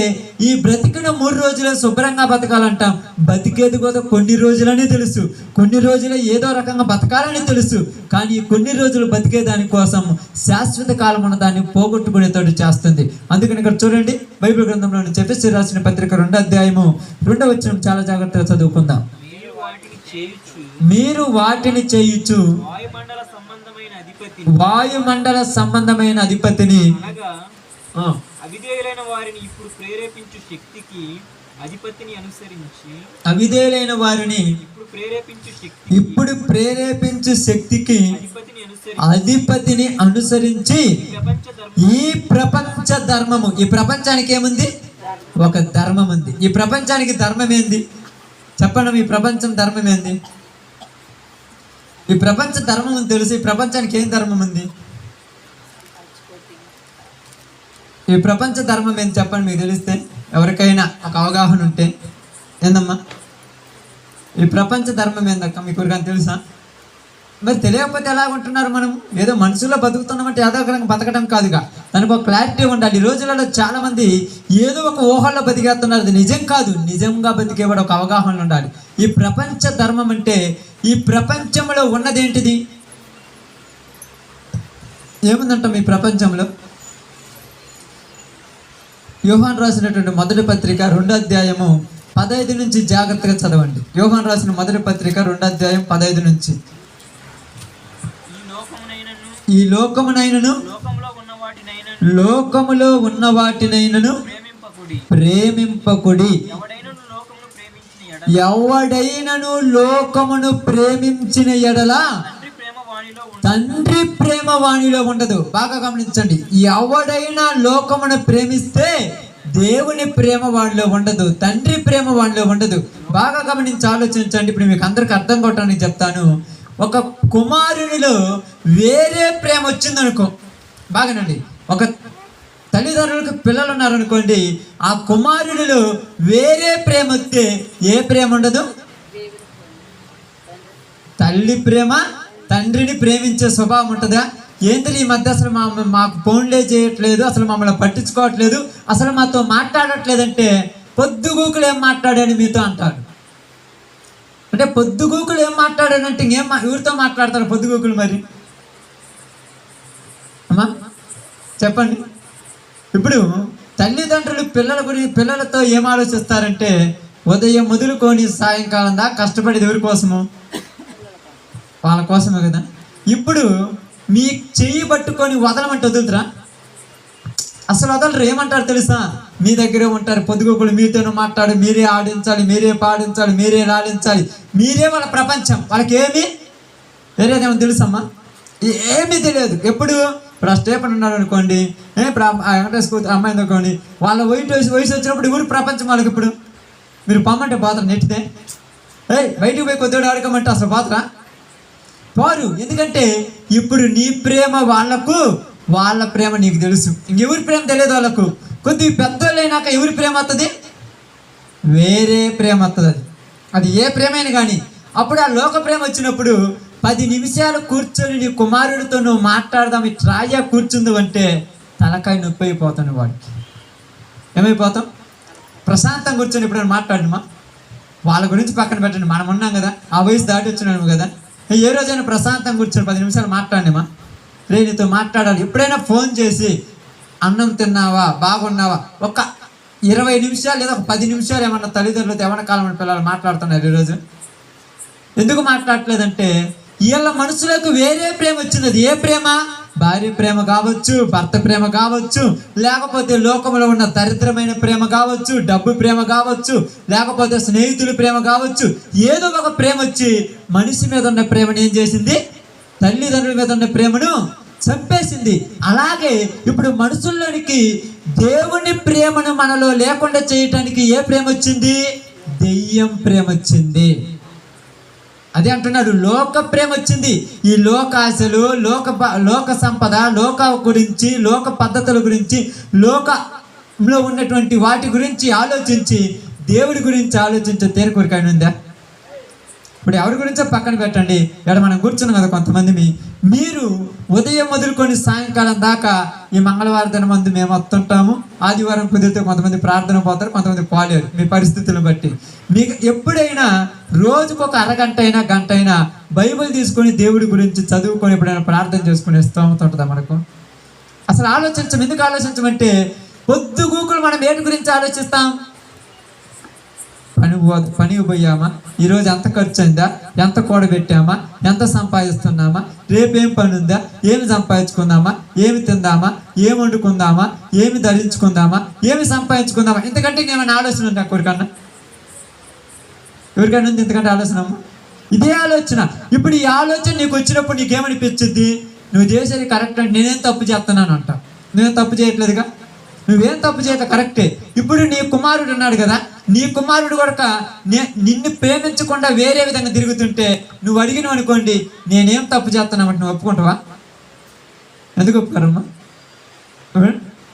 ఈ బ్రతికిన 3 రోజులే శుభ్రంగా బతకాలంటాం. బతికేది కూడా కొన్ని రోజులని తెలుసు, కొన్ని రోజులే ఏదో రకంగా బతకాలని తెలుసు, కానీ కొన్ని రోజులు బతికే దానికోసం శాశ్వత కాలం ఉన్న దాన్ని పోగొట్టుకునేటట్టు చేస్తుంది. అందుకని ఇక్కడ చూడండి, బైబిల్ గ్రంథంలో ఎఫెసీయులకు రాసిన పత్రిక 2వ అధ్యాయము 2వ వచనం చాలా జాగ్రత్తగా చదువుకుందాం. మీరు వాటిని చేయుచు వాయుమండల సంబంధమైన అధిపతిని అవిధేయులైన వారిని ఇప్పుడు ప్రేరేపించు శక్తికి ఇప్పుడు ప్రేరేపించు శక్తికి అధిపతిని అనుసరించి ఈ ప్రపంచ ధర్మము. ఈ ప్రపంచానికి ఏముంది? ఒక ధర్మం ఉంది. ఈ ప్రపంచానికి ధర్మం ఏంది చెప్పండి? ఈ ప్రపంచం ధర్మం ఏంది? ఈ ప్రపంచ ధర్మం ఉంది తెలుసు. ఈ ప్రపంచానికి ఏం ధర్మం ఉంది? ఈ ప్రపంచ ధర్మం ఏంటి చెప్పండి, మీకు తెలిస్తే, ఎవరికైనా ఒక అవగాహన ఉంటే. ఏందమ్మా ఈ ప్రపంచ ధర్మం ఏందక్క? మీకు ఎవరికైనా తెలుసా? మరి తెలియకపోతే ఎలా ఉంటున్నారు? మనం ఏదో మనుషుల్లో బతుకుతున్నామంటే ఏదో ఒక బతకడం కాదుగా, దానికి ఒక క్లారిటీ ఉండాలి. ఈ రోజులలో చాలా మంది ఏదో ఒక ఊహల్లో బతికేస్తున్నారు. అది నిజం కాదు. నిజంగా బతికేవాడు ఒక అవగాహన ఉండాలి. ఈ ప్రపంచ ధర్మం అంటే ఈ ప్రపంచంలో ఉన్నదేంటిది? ఏముందంటాం ఈ ప్రపంచంలో? యోహాను రాసినటువంటి మొదటి పత్రిక 2వ అధ్యాయము 15 నుంచి జాగ్రత్తగా చదవండి. యోహాను రాసిన మొదటి పత్రిక 2వ అధ్యాయం 15 నుంచి. ఈ లోకమునైనను లోకములో ఉన్న వాటినైనను ప్రేమింపకుడి. ఎవడైనను లోకమును ప్రేమించిన ఎడల తండ్రి ప్రేమ వాణిలో ఉండదు. బాగా గమనించండి. ఎవడైనా లోకమును ప్రేమిస్తే దేవుని ప్రేమ వాడిలో ఉండదు, తండ్రి ప్రేమ వాడిలో ఉండదు. బాగా గమనించి ఆలోచించండి. ఇప్పుడు మీకు అందరికి అర్థం కొట్టడానికి చెప్తాను. ఒక కుమారునిలో వేరే ప్రేమ వచ్చిందనుకో, బాగానండి, ఒక తల్లిదండ్రులకు పిల్లలు ఉన్నారనుకోండి, ఆ కుమారుడిలో వేరే ప్రేమ వస్తే ఏ ప్రేమ ఉండదు? తల్లి ప్రేమ తండ్రిని ప్రేమించే స్వభావం ఉంటుందా? ఏంటి ఈ మధ్య అసలు మాకు ఫోన్లే చేయట్లేదు, అసలు మమ్మల్ని పట్టించుకోవట్లేదు, అసలు మాతో మాట్లాడట్లేదంటే పొద్దుగూకులు ఏం మాట్లాడాడు మీతో అంటారు. అంటే పొద్దుగూకులు ఏం మాట్లాడాడంటే ఇంకేం ఎవరితో మాట్లాడతారు పొద్దుగూకులు? మరి అమ్మా చెప్పండి. ఇప్పుడు తల్లిదండ్రులు పిల్లలతో ఏం ఆలోచిస్తారంటే ఉదయం మొదలుకొని సాయంకాలం దాకా కష్టపడేది ఎవరి కోసము? వాళ్ళ కోసమే కదా. ఇప్పుడు మీ చెయ్యి పట్టుకొని వదలమంటే వదులుతురా? అసలు వదలరు. ఏమంటారు తెలుసా? మీ దగ్గరే ఉంటారు పొద్దుగోకులు, మీతోనే మాట్లాడి, మీరే ఆడించాలి, మీరే పాడించాలి, మీరే లాడించాలి, మీరే వాళ్ళ ప్రపంచం. వాళ్ళకి ఏమి వేరేదేమో తెలుసమ్మా? ఏమీ తెలియదు. ఎప్పుడు ఇప్పుడు స్టేపన్ ఉన్నాడు అనుకోండి, వెంకటేశ్వర కూతురు అమ్మాయి అనుకోండి, వాళ్ళ వయసు వచ్చినప్పుడు ఊరి ప్రపంచం వాళ్ళకి. ఇప్పుడు మీరు పొమ్మంటే పోతారు, నెట్టితే బయటికి పోయి కొద్దిగా ఆడుకోమంటే అసలు పోతారా? పోరు. ఎందుకంటే ఇప్పుడు నీ ప్రేమ వాళ్ళకు, వాళ్ళ ప్రేమ నీకు తెలుసు. ఇంకెవరి ప్రేమ తెలియదు వాళ్ళకు. కొద్దిగా పెద్దోళ్ళైనాక ఎవరి ప్రేమ వస్తుంది? వేరే ప్రేమ వస్తుంది. అది ఏ ప్రేమైనా కానీ. అప్పుడు ఆ లోక ప్రేమ వచ్చినప్పుడు 10 నిమిషాలు కూర్చొని నీ కుమారుడితో నువ్వు మాట్లాడదాం ఇట్రాయా కూర్చుంది అంటే తలకాయ నొప్పి అయిపోతాను వాడికి. ఏమైపోతాం? ప్రశాంతంగా కూర్చొని ఎప్పుడైనా మాట్లాడినమా? వాళ్ళ గురించి పక్కన పెట్టండి, మనం ఉన్నాం కదా, ఆ వయసు దాటి వచ్చినాము కదా. ఏ రోజైనా ప్రశాంతంగా కూర్చొని 10 నిమిషాలు మాట్లాడినమా? నీతో మాట్లాడాలి. ఎప్పుడైనా ఫోన్ చేసి అన్నం తిన్నావా, బాగున్నావా, ఒక 20 నిమిషాలు లేదా ఒక 10 నిమిషాలు ఏమన్నా తల్లిదండ్రులతో యవ్వన కాలం పిల్లలు మాట్లాడుతున్నారు ఈరోజు? ఎందుకు మాట్లాడట్లేదంటే వీళ్ళ మనసులకు వేరే ప్రేమ వచ్చింది. అది ఏ ప్రేమ? భార్య ప్రేమ కావచ్చు, భర్త ప్రేమ కావచ్చు, లేకపోతే లోకంలో ఉన్న దరిద్రమైన ప్రేమ కావచ్చు, డబ్బు ప్రేమ కావచ్చు, లేకపోతే స్నేహితుల ప్రేమ కావచ్చు. ఏదో ఒక ప్రేమ వచ్చి మనిషి మీద ఉన్న ప్రేమను ఏం చేసింది? తల్లిదండ్రుల మీద ఉన్న ప్రేమను చంపేసింది. అలాగే ఇప్పుడు మనుషుల్లోనికి దేవుని ప్రేమను మనలో లేకుండా చేయటానికి ఏ ప్రేమ వచ్చింది? దెయ్యం ప్రేమ వచ్చింది. అదే అంటున్నాడు, లోక ప్రేమ వచ్చింది. ఈ లోకాశలు, లోక సంపద, లోక గురించి, లోక పద్ధతుల గురించి, లోకంలో ఉన్నటువంటి వాటి గురించి ఆలోచించి దేవుడి గురించి ఆలోచించే తీరికొరికైనా ఉందా? ఇప్పుడు ఎవరి గురించో పక్కన పెట్టండి. ఇక్కడ మనం కూర్చున్నాం కదా కొంతమంది, మీరు ఉదయం మొదలుకొని సాయంకాలం దాకా ఈ మంగళవారం దినం మంది మేము వస్తుంటాము, ఆదివారం కుదిరితే కొంతమంది ప్రార్థన పోతారు, కొంతమంది పోలేరు మీ పరిస్థితులను బట్టి. మీకు ఎప్పుడైనా రోజుకొక అరగంట అయినా గంట అయినా బైబిల్ తీసుకొని దేవుడి గురించి చదువుకొని ఎప్పుడైనా ప్రార్థన చేసుకునే స్తోమత ఉంటుందా మనకు? అసలు ఆలోచించం. ఎందుకు ఆలోచించమంటే పొద్దుగూకులు మనం ఏటి గురించి ఆలోచిస్తాం? పని పోయామా, ఈరోజు ఎంత ఖర్చు అయిందా, ఎంత కూడబెట్టామా, ఎంత సంపాదిస్తున్నామా, రేపేం పని ఉందా, ఏమి సంపాదించుకుందామా, ఏమి తిందామా, ఏమి వండుకుందామా, ఏమి ధరించుకుందామా, ఏమి సంపాదించుకుందామా. ఇంతకంటే ఇంకేమైనా ఆలోచన ఉందా? ఎవరికైనా ఉంది ఇంతకంటే ఆలోచన? ఇదే ఆలోచన. ఇప్పుడు ఈ ఆలోచన నీకు వచ్చినప్పుడు నీకేమనిపించింది? నువ్వు చేసేది కరెక్ట్ అంటే నేనేం తప్పు చేస్తున్నాను అంట. నువ్వేం తప్పు చేయట్లేదుగా, నువ్వేం తప్పు చేయక కరెక్టే. ఇప్పుడు నీ కుమారుడు ఉన్నాడు కదా, నీ కుమారుడు కూడా నిన్ను ప్రేమించకుండా వేరే విధంగా తిరుగుతుంటే నువ్వు అడిగినావు అనుకోండి, నేనేం తప్పు చేస్తున్నామంటే నువ్వు ఒప్పుకుంటావా? ఎందుకు ఒప్పుకోరమ్మా?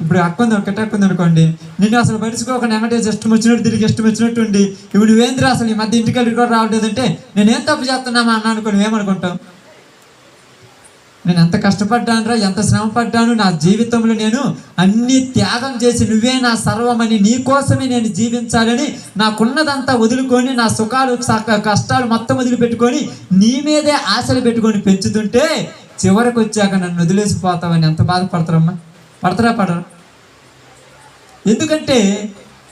ఇప్పుడు అక్కుంది ఒకటి అనుకోండి, నిన్ను అసలు పడుచుకోకుండా వెంకటేసి ఇష్టం వచ్చినట్టు తిరిగి ఇష్టం వచ్చినట్టు ఉండి, ఇప్పుడు నువ్వేంద్ర అసలు ఈ మధ్య ఇంటికి కూడా రావట్లేదంటే నేనేం తప్పు చేస్తున్నామా అన్నా అనుకో, నువ్వేమనుకుంటావు? నేను ఎంత కష్టపడ్డాను రా, ఎంత శ్రమ పడ్డాను, నా జీవితంలో నేను అన్ని త్యాగం చేసి నువ్వే నా సర్వమని, నీ కోసమే నేను జీవించాలని నాకున్నదంతా వదులుకొని, నా సుఖాలు కష్టాలు మొత్తం వదిలిపెట్టుకొని నీ మీదే ఆశలు పెట్టుకొని పెంచుతుంటే చివరికి వచ్చాక నన్ను వదిలేసిపోతావని ఎంత బాధపడతారమ్మా? పడతారా? పడరా? ఎందుకంటే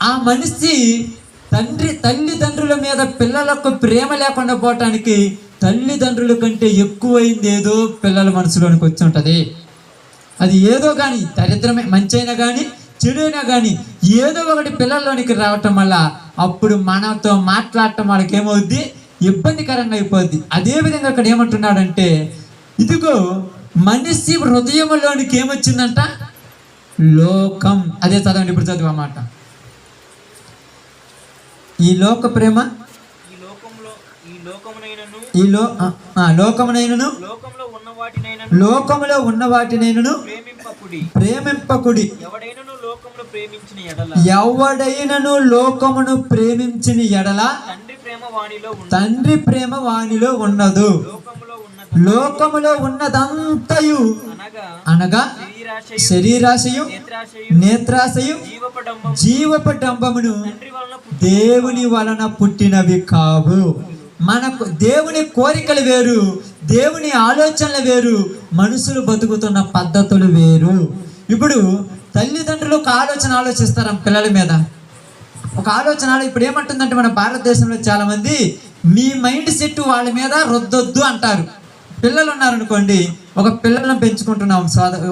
ఆ మనిషి తల్లిదండ్రుల మీద పిల్లలకు ప్రేమ లేకుండా పోవటానికి తల్లిదండ్రుల కంటే ఎక్కువైంది ఏదో పిల్లల మనసులోనికి వచ్చి ఉంటుంది. అది ఏదో కానీ దరిద్రమే, మంచి అయినా కానీ చెడు అయినా కానీ ఏదో ఒకటి పిల్లల్లోనికి రావటం వల్ల అప్పుడు మనతో మాట్లాడటం వాళ్ళకి ఏమవుద్ది? ఇబ్బందికరంగా అయిపోద్ది. అదేవిధంగా ఇక్కడ ఏమంటున్నాడంటే, ఇదిగో మనిషి హృదయంలోనికి ఏమొచ్చిందంట? లోకం. అదే చదవండి, ఇప్పుడు చదువు అన్నమాట. ఈ లోక ప్రేమ లోకమునైనను లోకంలో ఉన్న వాటినైనను ప్రేమింపకుడి. ఎవడైనను లోకమును ప్రేమించిన ఎడల ఎవడైనను లోకమును ప్రేమించిన ఎడల తండ్రి ప్రేమ వానిలో ఉండదు. లోకములో ఉన్నదంతయు అనగా శరీరాశయు, నేత్రాశయు, జీవపడంబమును దేవుని వలన పుట్టినవి కావు. మనకు దేవుని కోరికలు వేరు, దేవుని ఆలోచనలు వేరు, మనుషులు బతుకుతున్న పద్ధతులు వేరు. ఇప్పుడు తల్లిదండ్రులు ఒక ఆలోచన ఆలోచిస్తారు పిల్లల మీద. ఒక ఆలోచన ఇప్పుడు ఏమంటుందంటే మన భారతదేశంలో చాలా మంది మీ మైండ్ సెట్ వాళ్ళ మీద రుద్దొద్దు అంటారు. పిల్లలు ఉన్నారనుకోండి, ఒక పిల్లలను పెంచుకుంటున్నాం,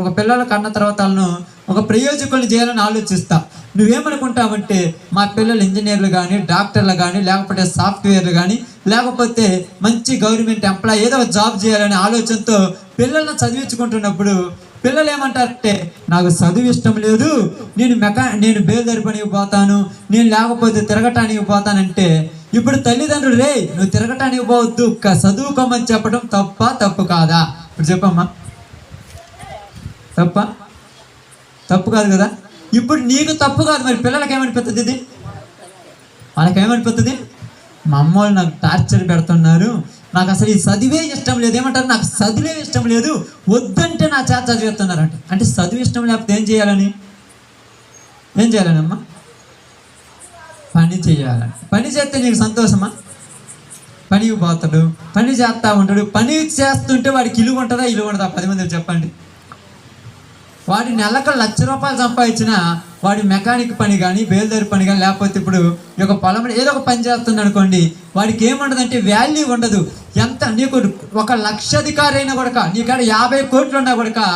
ఒక పిల్లల కన్న తర్వాత వాళ్ళను ఒక ప్రయోజకులను చేయాలని ఆలోచిస్తా. నువ్వేమనుకుంటావంటే మా పిల్లలు ఇంజనీర్లు కానీ, డాక్టర్లు కానీ, లేకపోతే సాఫ్ట్వేర్లు కానీ, లేకపోతే మంచి గవర్నమెంట్ ఎంప్లాయీ ఏదో జాబ్ చేయాలనే ఆలోచనతో పిల్లలను చదివించుకుంటున్నప్పుడు పిల్లలు ఏమంటారంటే నాకు చదువు ఇష్టం లేదు, నేను బేల్దారి పనికి పోతాను, నేను లేకపోతే తిరగటానికి పోతానంటే ఇప్పుడు తల్లిదండ్రులు రే నువ్వు తిరగటానికి పోవద్దు చదువుకోమని చెప్పడం తప్పు కాదా? ఇప్పుడు చెప్పమ్మా, తప్పు కాదు కదా? ఇప్పుడు నీకు తప్పు కాదు, మరి పిల్లలకి ఏమనిపిస్తుంది? ఇది వాళ్ళకి ఏమనిపిస్తుంది? మా అమ్మ వాళ్ళు నాకు టార్చర్ పెడుతున్నారు, నాకు అసలు ఈ చదివే ఇష్టం లేదు. ఏమంటారు? నాకు చదివే ఇష్టం లేదు, వద్దంటే నా చేత చదివేస్తున్నారంట. అంటే చదువు ఇష్టం లేకపోతే ఏం చేయాలని అమ్మా? పని చేయాలని. పని చేస్తే నీకు సంతోషమా? పనికి పోతాడు, పని చేస్తూ ఉంటాడు. పని చేస్తుంటే వాడికి ఇల్లు ఉంటుందా? ఇల్లు ఉండదా? 10 మంది చెప్పండి. వాడి నెలకు ₹1,00,000 సంపాదించిన వాడి మెకానిక్ పని కానీ, బేల్దారి పని కానీ, లేకపోతే ఇప్పుడు ఒక పొలంలో ఏదో ఒక పని చేస్తుంది అనుకోండి, వాడికి ఏముండదంటే వాల్యూ ఉండదు. ఎంత నీకు 1,00,000 అధికారి అయినా కూడా, నీకాడ 50 కోట్లు ఉన్నా కూడా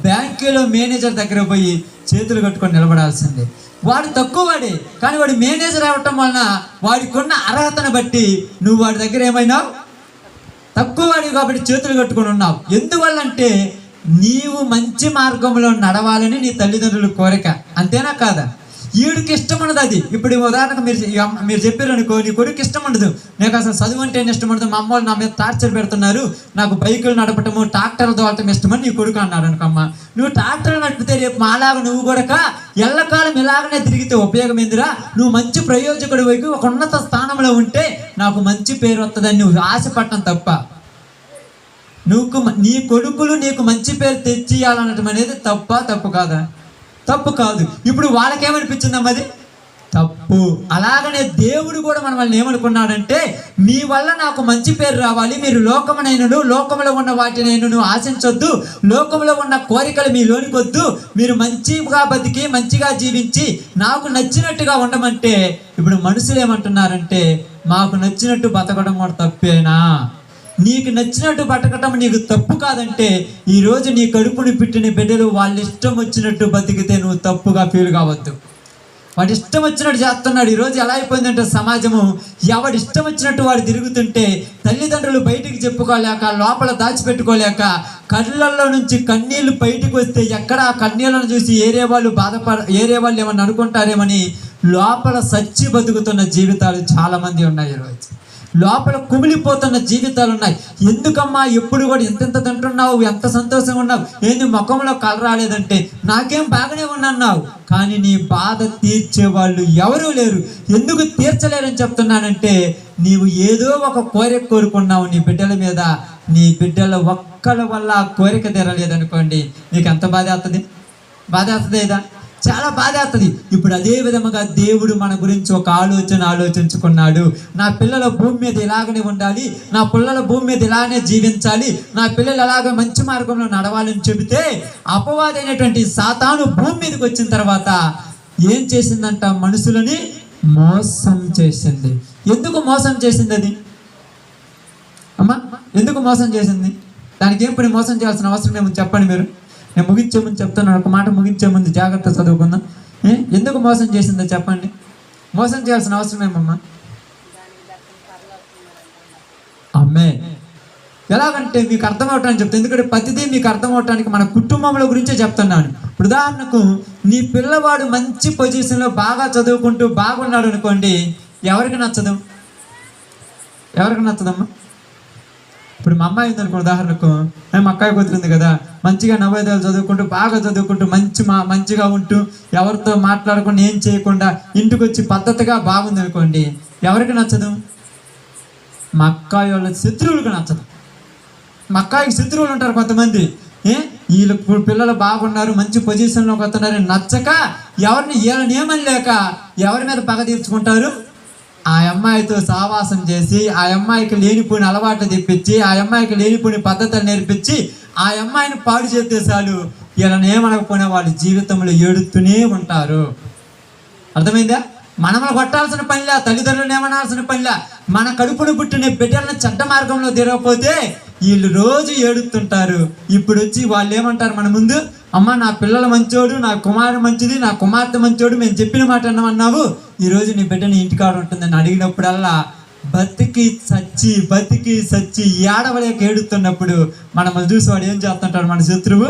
బ్యాంకులో మేనేజర్ దగ్గర పోయి చేతులు కట్టుకొని నిలబడాల్సిందే. వాడు తక్కువ వాడే, కానీ వాడు మేనేజర్ అవ్వటం వలన వాడికి ఉన్న అర్హతను బట్టి నువ్వు వాడి దగ్గర ఏమైనావు? తక్కువ వాడివి కాబట్టి చేతులు కట్టుకొని ఉన్నావు. ఎందువల్లంటే నీవు మంచి మార్గంలో నడవాలని నీ తల్లిదండ్రుల కోరిక, అంతేనా కాదా? వీడికి ఇష్టం ఉండదు అది. ఇప్పుడు ఉదాహరణకు మీరు చెప్పారు అనుకో, నీ కొడుకు ఇష్టం ఉండదు, నాకు అసలు చదువు అంటే ఇష్టం ఉండదు, మా అమ్మ వాళ్ళు నా మీద టార్చర్ పెడుతున్నారు, నాకు బైకులు నడపటము ట్రాక్టర్లు తోలటం ఇష్టమని నీ కొడుకు అన్నాడు అనుకమ్మా. నువ్వు ట్రాక్టర్లు నడిపితే రేపు మాలాగా నువ్వు కూడా ఎల్లకాలం ఇలాగనే తిరిగితే ఉపయోగం ఏందిరా? నువ్వు మంచి ప్రయోజకుడు వైపు ఒక ఉన్నత స్థానంలో ఉంటే నాకు మంచి పేరు వస్తుందని నువ్వు ఆశపడటం తప్ప, నీ కొడుకులు నీకు మంచి పేరు తెచ్చియాలనటం అనేది తప్పు కాదా? తప్పు కాదు. ఇప్పుడు వాళ్ళకేమనిపించిందమ్మా? అది తప్పు. అలాగనే దేవుడు కూడా మనల్ని ఏమనుకున్నాడంటే మీ వల్ల నాకు మంచి పేరు రావాలి, మీరు లోకమునైనను లోకములో ఉన్న వాటినైనను ఆశించొద్దు, లోకంలో ఉన్న కోరికలు మీలోనికి వద్దు, మీరు మంచిగా బతికి మంచిగా జీవించి నాకు నచ్చినట్టుగా ఉండమంటే ఇప్పుడు మనుషులు ఏమంటున్నారంటే మాకు నచ్చినట్టు బతకడం కూడా తప్పేనా? నీకు నచ్చినట్టు బతకటం నీకు తప్పు కాదంటే ఈరోజు నీ కడుపుని పుట్టిన బిడ్డలు వాళ్ళు ఇష్టం వచ్చినట్టు బతికితే నువ్వు తప్పుగా ఫీల్ కావద్దు. వాడు ఇష్టం వచ్చినట్టు చేస్తున్నాడు. ఈరోజు ఎలా అయిపోయిందంటే సమాజము, ఎవడు ఇష్టం వచ్చినట్టు వాడు తిరుగుతుంటే తల్లిదండ్రులు బయటికి చెప్పుకోలేక, లోపల దాచిపెట్టుకోలేక, కళ్ళల్లో నుంచి కన్నీళ్లు బయటికి వస్తే ఎక్కడ ఆ కన్నీళ్లను చూసి ఏరే వాళ్ళు ఏమన్నా అనుకుంటారేమని లోపల సచ్చి బతుకుతున్న జీవితాలు చాలామంది ఉన్నాయి. ఈరోజు లోపల కుమిలిపోతున్న జీవితాలు ఉన్నాయి. ఎందుకమ్మా ఎప్పుడు కూడా ఎంత తింటున్నావు, ఎంత సంతోషంగా ఉన్నావు, ఏంది ముఖంలో కలర్ రాలేదంటే నాకేం బాగానే ఉన్నావు, కానీ నీ బాధ తీర్చే వాళ్ళు ఎవరూ లేరు. ఎందుకు తీర్చలేరని చెప్తున్నానంటే నీవు ఏదో ఒక కోరిక కోరుకున్నావు నీ బిడ్డల మీద, నీ బిడ్డల ఒక్కల వల్ల ఆ కోరిక తీరలేదనుకోండి, నీకు ఎంత బాధ అవుతుంది కదా? చాలా బాధ అవుతుంది. ఇప్పుడు అదే విధముగా దేవుడు మన గురించి ఒక ఆలోచించుకున్నాడు. నా పిల్లల భూమి మీద ఇలాగనే ఉండాలి, నా పిల్లల భూమి మీద ఇలానే జీవించాలి, నా పిల్లలు అలాగే మంచి మార్గంలో నడవాలని చెబితే అపవాదైనటువంటి సాతాను భూమి మీదకి వచ్చిన తర్వాత ఏం చేసిందంట? మనుషులని మోసం చేసింది. ఎందుకు మోసం చేసింది అది అమ్మా? ఎందుకు మోసం చేసింది? దానికి ఏం పని మోసం చేయాల్సిన అవసరం ఏమో చెప్పండి మీరు. నేను ముగించే ముందు చెప్తున్నాను, ఒక మాట ముగించే ముందు జాగ్రత్త చదువుకుందాం. ఎందుకు మోసం చేసిందో చెప్పండి. మోసం చేయాల్సిన అవసరం ఏమమ్మా? అమ్మే ఎలాగంటే మీకు అర్థం అవటానికి చెప్తాను, ఎందుకంటే ప్రతిదీ మీకు అర్థం అవటానికి మన కుటుంబంలో గురించే చెప్తున్నాను. ఉదాహరణకు నీ పిల్లవాడు మంచి పొజిషన్లో బాగా చదువుకుంటూ బాగున్నాడు అనుకోండి, ఎవరికి నచ్చదు? ఎవరికి నచ్చదమ్మా? ఇప్పుడు మా అమ్మాయి ఉందనుకో, ఉదాహరణకు మా అక్కాయి కూతురుంది కదా, మంచిగా నవోదయాలు చదువుకుంటూ బాగా చదువుకుంటూ మంచిగా ఉంటూ ఎవరితో మాట్లాడకుండా ఏం చేయకుండా ఇంటికి వచ్చి పద్ధతిగా బాగుంది అనుకోండి, ఎవరికి నచ్చదు? మా అక్కాయి వాళ్ళ శత్రువులకు నచ్చదు. మా అక్కాయికి శత్రువులు ఉంటారు కొంతమంది. వీళ్ళు పిల్లలు బాగున్నారు, మంచి పొజిషన్లోకి వస్తున్నారని నచ్చక వీళ్ళని ఏమని లేక ఎవరి మీద పగ తీర్చుకుంటారు? ఆ అమ్మాయితో సావాసం చేసి, ఆ అమ్మాయికి లేనిపోయిన అలవాట్లు తెప్పించి, ఆ అమ్మాయికి లేనిపోయిన పద్ధతులు నేర్పించి ఆ అమ్మాయిని పాడు చేస్తే చాలు, వీళ్ళని ఏమనకపోయినా వాళ్ళ జీవితంలో ఏడుతూనే ఉంటారు. అర్థమైందా? మనల్ని కొట్టాల్సిన పనిలా, తల్లిదండ్రులను ఏమనాల్సిన పనిలా. మన కడుపును పుట్టిన బిడ్డలను చెడ్డ మార్గంలో తిరగకపోతే వీళ్ళు రోజు ఏడుతుంటారు. ఇప్పుడు వచ్చి వాళ్ళు ఏమంటారు మన ముందు? అమ్మ, నా పిల్లలు మంచోడు, నా కుమారుడు మంచిది, నా కుమార్తె మంచోడు, మేము చెప్పిన మాట అన్నావు, ఈరోజు నీ బిడ్డ నీ ఇంటికాడ ఉంటుందని అడిగినప్పుడల్లా బతికి సచ్చి ఏడవలేక ఏడుతున్నప్పుడు మనల్ని చూసి వాడు ఏం చేస్తుంటాడు? మన శత్రువు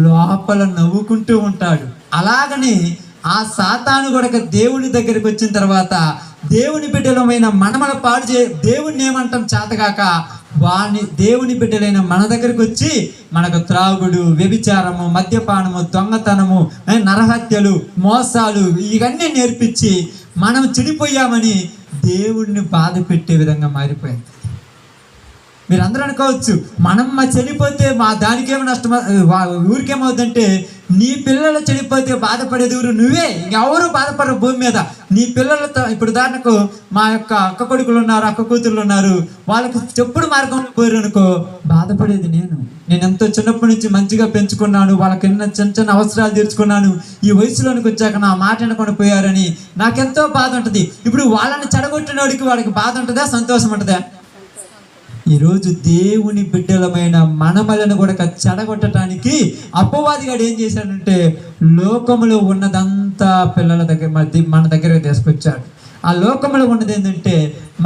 లోపల నవ్వుకుంటూ ఉంటాడు. అలాగని ఆ సాతాను కూడా దేవుని దగ్గరికి వచ్చిన తర్వాత దేవుని బిడ్డలమైన మనమల పాడు దేవుణ్ణి ఏమంటాం చేతగాక దేవుని బిడ్డలైన మన దగ్గరికి వచ్చి మనకు త్రాగుడు, వ్యభిచారము, మద్యపానము, దొంగతనము, నరహత్యలు, మోసాలు ఇవన్నీ నేర్పించి మనం చెడిపోయామని దేవుణ్ణి బాధ పెట్టే విధంగా మారిపోయింది. మీరు అందరూ అనుకోవచ్చు, మనం చెడిపోతే దానికేమో నష్టం, ఊరికేమవుతుందంటే నీ పిల్లలు చెడిపోతే బాధపడేది ఊరు నువ్వే, ఇంకెవరు బాధపడరు భూమి మీద. నీ పిల్లలతో ఇప్పుడు ఉదాహరణకు మా యొక్క అక్క కొడుకులు ఉన్నారు, అక్క కూతుర్లు ఉన్నారు, వాళ్ళకి చెప్పుడు మార్గంలో పోయారు అనుకో, బాధపడేది నేను ఎంతో చిన్నప్పటి నుంచి మంచిగా పెంచుకున్నాను, వాళ్ళకి చిన్న అవసరాలు తీర్చుకున్నాను, ఈ వయసులోనికి వచ్చాక నా మాట వినకుండా పోయారని నాకెంతో బాధ ఉంటుంది. ఇప్పుడు వాళ్ళని చెడగొట్టినోడికి వాడికి బాధ ఉంటుందా, సంతోషం ఉంటుందా? ఈరోజు దేవుని బిడ్డలమైన మనమలను కూడా చెడగొట్టడానికి అపవాదిగాడు ఏం చేశాడంటే లోకములో ఉన్నదంతా పిల్లల దగ్గర మన దగ్గరకు తీసుకొచ్చాడు. ఆ లోకంలో ఉన్నది ఏంటంటే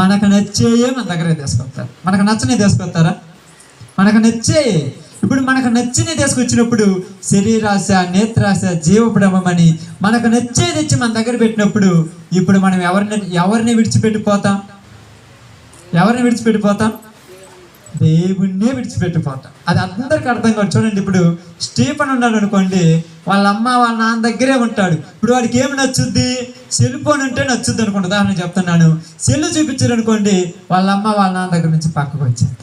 మనకు నచ్చేయే మన దగ్గరకు తీసుకొస్తారు. మనకు నచ్చనే తీసుకొస్తారా? మనకు నచ్చే. ఇప్పుడు మనకు నచ్చినే తీసుకొచ్చినప్పుడు శరీరాశ, నేత్రాశ, జీవప్రమని మనకు నచ్చేది తెచ్చి మన దగ్గర పెట్టినప్పుడు ఇప్పుడు మనం ఎవరిని విడిచిపెట్టిపోతాం? దేవుణ్ణే విడిచిపెట్టిపోతాం. అది అందరికి అర్థం కాదు. చూడండి, ఇప్పుడు స్టీఫన్ ఉన్నాడు అనుకోండి, వాళ్ళ అమ్మ వాళ్ళ నాన్న దగ్గరే ఉంటాడు. ఇప్పుడు వాడికి ఏమి నచ్చుద్ది? సెల్ ఫోన్ ఉంటే నచ్చుద్ది అనుకోండి, ఉదాహరణ చెప్తున్నాను. సెల్ చూపించారు అనుకోండి, వాళ్ళ అమ్మ వాళ్ళ నాన్న దగ్గర నుంచి పక్కకు వచ్చేది.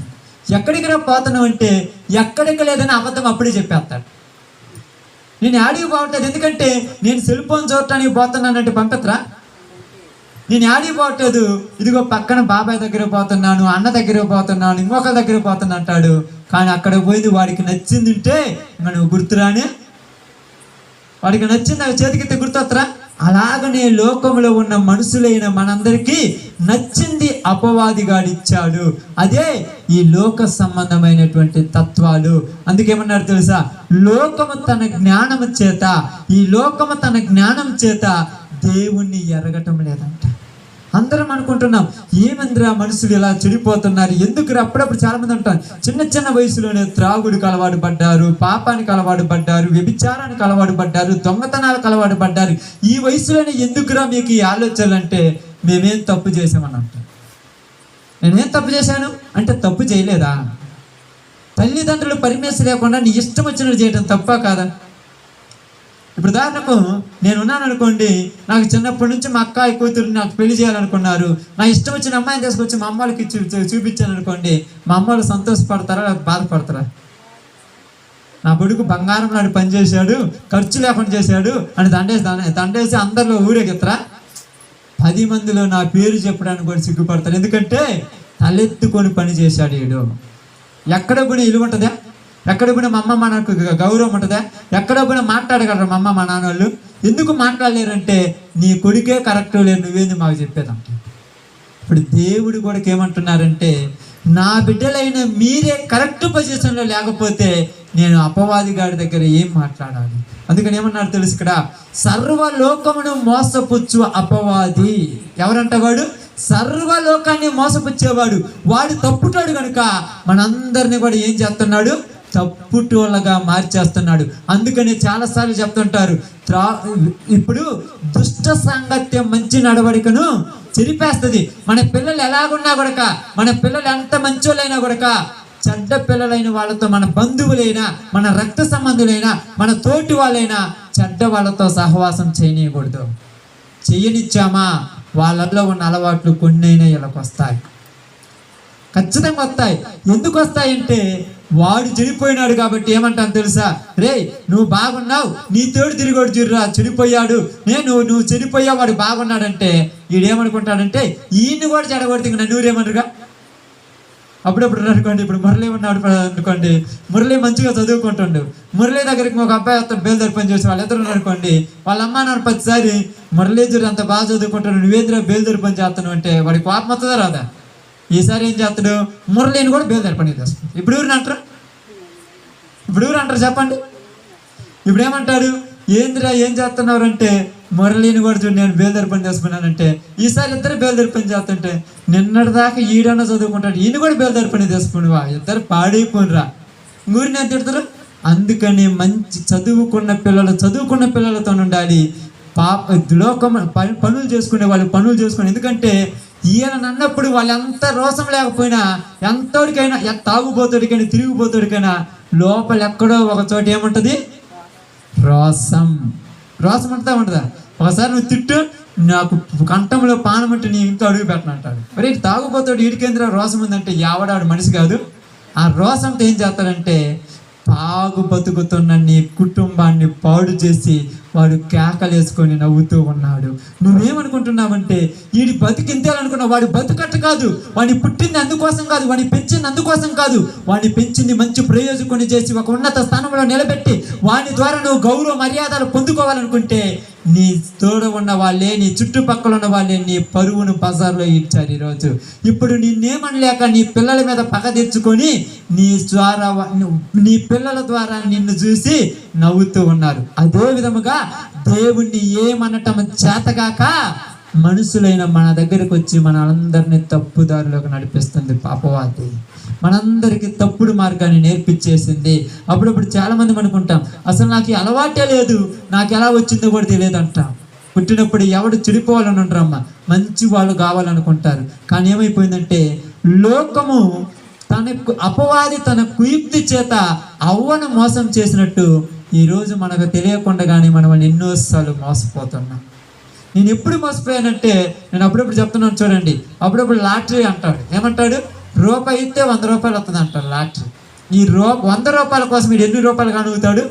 ఎక్కడికి రా పోతున్నావు అంటే ఎక్కడికి లేదని అబద్ధం అప్పుడే చెప్పేస్తాడు. నేను ఆడికి పోవట్లేదు, ఎందుకంటే నేను సెల్ ఫోన్ చూడటానికి పోతున్నానంటే పంపిత్రా? నేను ఆడికి పోవట్లేదు, ఇదిగో పక్కన బాబాయ్ దగ్గర పోతున్నాను, అన్న దగ్గర పోతున్నాను, ఇంకొకరి దగ్గర పోతున్నా అంటాడు. కానీ అక్కడ పోయింది వాడికి నచ్చింది ఉంటే నువ్వు గుర్తురానే, వాడికి నచ్చింది అవి చేతికితే గుర్తొత్తరా? అలాగనే లోకంలో ఉన్న మనుషులైన మనందరికీ నచ్చింది అపవాదిగాడిచ్చాడు. అదే ఈ లోక సంబంధమైనటువంటి తత్వాలు. అందుకేమన్నారు తెలుసా? లోకము తన జ్ఞానం చేత దేవుణ్ణి ఎరగటం లేదంట. అందరం అనుకుంటున్నాం, ఏమందిరా మనుషులు ఇలా చెడిపోతున్నారు, ఎందుకు? అప్పుడప్పుడు చాలా మంది అంటారు, చిన్న వయసులోనే త్రాగుడికి అలవాటు పడ్డారు, పాపానికి అలవాటు పడ్డారు, వ్యభిచారానికి అలవాటు పడ్డారు, దొంగతనాలకు అలవాటు పడ్డారు. ఈ వయసులోనే ఎందుకురా మీకు ఈ ఆలోచనలు అంటే మేమేం తప్పు చేసామని అంటాం. నేనేం తప్పు చేశాను అంటే తప్పు చేయలేదా? తల్లిదండ్రులు పర్మిషన్ లేకుండా నీ ఇష్టం వచ్చినట్టు చేయడం తప్పా కాదా? ఇప్పుడు ఉదాహరణకు నేనున్నాను అనుకోండి, నాకు చిన్నప్పటి నుంచి మా అక్కాయి కూతురు నాకు పెళ్లి చేయాలనుకున్నారు, నా ఇష్టం వచ్చిన అమ్మాయిని తీసుకొచ్చి మా అమ్మాయికి చూపించాను అనుకోండి, మా అమ్మాయిలు సంతోషపడతారా లేకపోతే బాధపడతారా? నా కొడుకు బంగారం నాడు పనిచేశాడు, ఖర్చు లేకుండా చేశాడు అని దండేసి అందరిలో ఊరేగెత్తరా? 10 మందిలో నా పేరు చెప్పడానికి కూడా సిగ్గుపడతారు. ఎందుకంటే తలెత్తుకొని పని చేశాడు వీడు. ఎక్కడ కూడా ఇల్లు ఉంటుందా? ఎక్కడ పోయినా మా అమ్మ మా నాకు గౌరవం ఉంటుందా? ఎక్కడ పోయినా మాట్లాడగలరు మా అమ్మ మా నాన్న వాళ్ళు? ఎందుకు మాట్లాడలేరంటే నీ కొడుకే కరెక్ట్ లేదు, నువ్వేంది మాకు చెప్పేదంట. ఇప్పుడు దేవుడు కూడా ఏమంటున్నారంటే నా బిడ్డలైన మీరే కరెక్ట్ పొజిషన్లో లేకపోతే నేను అపవాది గారి దగ్గర ఏం మాట్లాడాలి? అందుకని ఏమన్నారు తెలుసు, ఇక్కడ సర్వలోకమును మోసపుచ్చు అపవాది. ఎవరంట వాడు? సర్వలోకాన్ని మోసపుచ్చేవాడు. వాడు తప్పుటాడు కనుక మనందరినీ కూడా ఏం చేస్తున్నాడు? తప్పుటోళ్ళగా మార్చేస్తున్నాడు. అందుకని చాలాసార్లు చెప్తుంటారు, ఇప్పుడు దుష్ట సాంగత్యం మంచి నడవడికను చెరిపేస్తుంది. మన పిల్లలు ఎలాగున్నా కూడా, మన పిల్లలు ఎంత మంచోళ్ళైనా కూడా చెడ్డ పిల్లలైన వాళ్ళతో, మన బంధువులైనా, మన రక్త సంబంధులైనా, మన తోటి వాళ్ళైనా చెడ్డ వాళ్ళతో సహవాసం చేయనీయకూడదు. చేయనిచ్చామా వాళ్ళల్లో ఉన్న అలవాట్లు కొన్నైనా వీళ్ళకి వస్తాయి, ఖచ్చితంగా వస్తాయి. ఎందుకు వస్తాయంటే వాడు చెడిపోయినాడు కాబట్టి ఏమంటాను తెలుసా, రే నువ్వు బాగున్నావు, నీ తోడు తిరిగోడు చూడరా చెడిపోయాడు, నువ్వు చెడిపోయావు, వాడు బాగున్నాడంటే వీడేమనుకుంటాడంటే ఈయన్ని కూడా చెడగొడితే నన్ను ఊరేమనుగా. అప్పుడప్పుడు అనుకోండి, ఇప్పుడు మురళి ఉన్నాడు అనుకోండి, మురళి మంచిగా చదువుకుంటుండు, మురళి దగ్గరికి ఒక అబ్బాయి వస్తాడు బేల్దారి పని చేసి, వాళ్ళు ఎదురు అనుకోండి, వాళ్ళ అమ్మ నాన్న ప్రతిసారి మురళీధుడు అంత బాగా చదువుకుంటాడు, నువ్వేదిరా బేల్దారి పని చేస్తాను అంటే వాడికి కోపం వస్తుందా రాదా? ఈసారి ఏం చేస్తాడు, మురళిని కూడా బేల్దారి పని చేస్తాడు. ఇప్పుడు ఎవరు అంటారు చెప్పండి? ఇప్పుడు ఏమంటాడు, ఏందిరా ఏం చేస్తున్నారు అంటే, మురళిని కూడా చూడు నేను బేల్దారి పని చేసుకున్నానంటే, ఈసారి ఇద్దరు బేల్దారి పని చేస్తుంటే నిన్నటిదాకా ఈడన్నా చదువుకుంటాడు, ఈయన కూడా బేల్దారి పని చేసుకునివా, ఇద్దరు పాడైపోయినరా, ఊరిని ఎంత తిడతారు. అందుకని మంచి చదువుకున్న పిల్లలతో ఉండాలి. లోకం పనులు చేసుకునే వాళ్ళు పనులు చేసుకుని, ఎందుకంటే ఈయన అన్నప్పుడు వాళ్ళెంత రోసం లేకపోయినా, ఎంతోడికైనా, తాగుబోతుడికైనా తిరిగిపోతుడికైనా లోపల ఎక్కడో ఒక చోట ఏముంటుంది, రోసం ఉంటుందా? ఒకసారి నువ్వు తిట్టు, నాకు కంఠంలో పానం అంటే నీ ఇంట్లో అడుగు పెట్టనంటాడు. మరి తాగుబోతాడు, వీడికేంద్ర రోసం ఉందంటే ఎవడాడు మనిషి కాదు. ఆ రోసంతో ఏం చేస్తాడంటే తాగు బతుకుతున్న నీ కుటుంబాన్ని పాడు చేసి వాడు కేకలేసుకొని నవ్వుతూ ఉన్నాడు. నువ్వేమనుకుంటున్నావంటే వీడి బతికింతేయాలనుకున్నావు, వాడి బతుకట్టు కాదు, వాడిని పుట్టింది అందుకోసం కాదు, వాడిని పెంచింది అందుకోసం కాదు, వాడిని పెంచింది మంచి ప్రయోజకుని చేసి ఒక ఉన్నత స్థానంలో నిలబెట్టి వాడి ద్వారా నువ్వు గౌరవ మర్యాదలు పొందుకోవాలనుకుంటే నీ తోడ ఉన్న వాళ్ళే, నీ చుట్టుపక్కల ఉన్న వాళ్ళే నీ పరువును బజార్లో ఇచ్చారు ఈరోజు. ఇప్పుడు నిన్నేమనలేక నీ పిల్లల మీద పగ తెచ్చుకొని నీ పిల్లల ద్వారా నిన్ను చూసి నవ్వుతూ ఉన్నారు. అదే విధముగా దేవుణ్ణి ఏమనటం చేతగాక మనుషులైన మన దగ్గరకు వచ్చి మన అందరినీ తప్పుదారిలోకి నడిపిస్తుంది పాపవాది. మనందరికీ తప్పుడు మార్గాన్ని నేర్పించేసింది. అప్పుడప్పుడు చాలా మంది అనుకుంటాం, అసలు నాకు ఈ అలవాటే లేదు, నాకు ఎలా వచ్చిందో కూడా తెలియదు అంటాం. పుట్టినప్పుడు ఎవడు చెడిపోవాలని ఉంటారమ్మా, మంచి వాళ్ళు కావాలనుకుంటారు. కానీ ఏమైపోయిందంటే లోకము అపవాది తన కుయుక్తి చేత అవ్వను మోసం చేసినట్టు ఈరోజు మనకు తెలియకుండా కానీ మనం ఎన్నోసార్లు మోసపోతున్నాం. నేను ఎప్పుడు మోసపోయానంటే, నేను అప్పుడప్పుడు చెప్తున్నాను చూడండి, అప్పుడప్పుడు లాటరీ అంటాడు. ఏమంటాడు, రూపాయి ఇస్తే 100 రూపాయలు వస్తుంది అంటాడు లాటరీ. ఈ 100 రూపాయల కోసం వీడు ఎన్ని రూపాయలు కానుగుతాడు,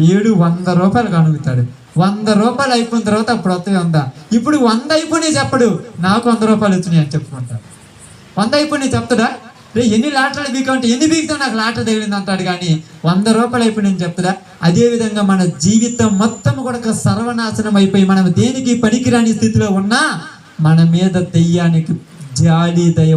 700 రూపాయలు కానుగుతాడు. 100 రూపాయలు అయిపోయిన తర్వాత అప్పుడు వస్తాయి 100. ఇప్పుడు 100 అయిపోయినాయి చెప్పడు, నాకు 100 రూపాయలు వచ్చినాయి అని చెప్పుకుంటాడు. 100 అయిపోయినాయి చెప్తాడా, రే ఎన్ని లాటరీలు బీకంటే ఎన్ని బీకుతా నాకు లాటరీ తగిలింది అంటాడు. కానీ 100 రూపాయలు అయిపోయినాయని చెప్తాడా? అదేవిధంగా మన జీవితం మొత్తం కూడా సర్వనాశనం అయిపోయి మనం దేనికి పనికిరాని స్థితిలో ఉన్నా మన మీద దెయ్యానికి జాలి దయ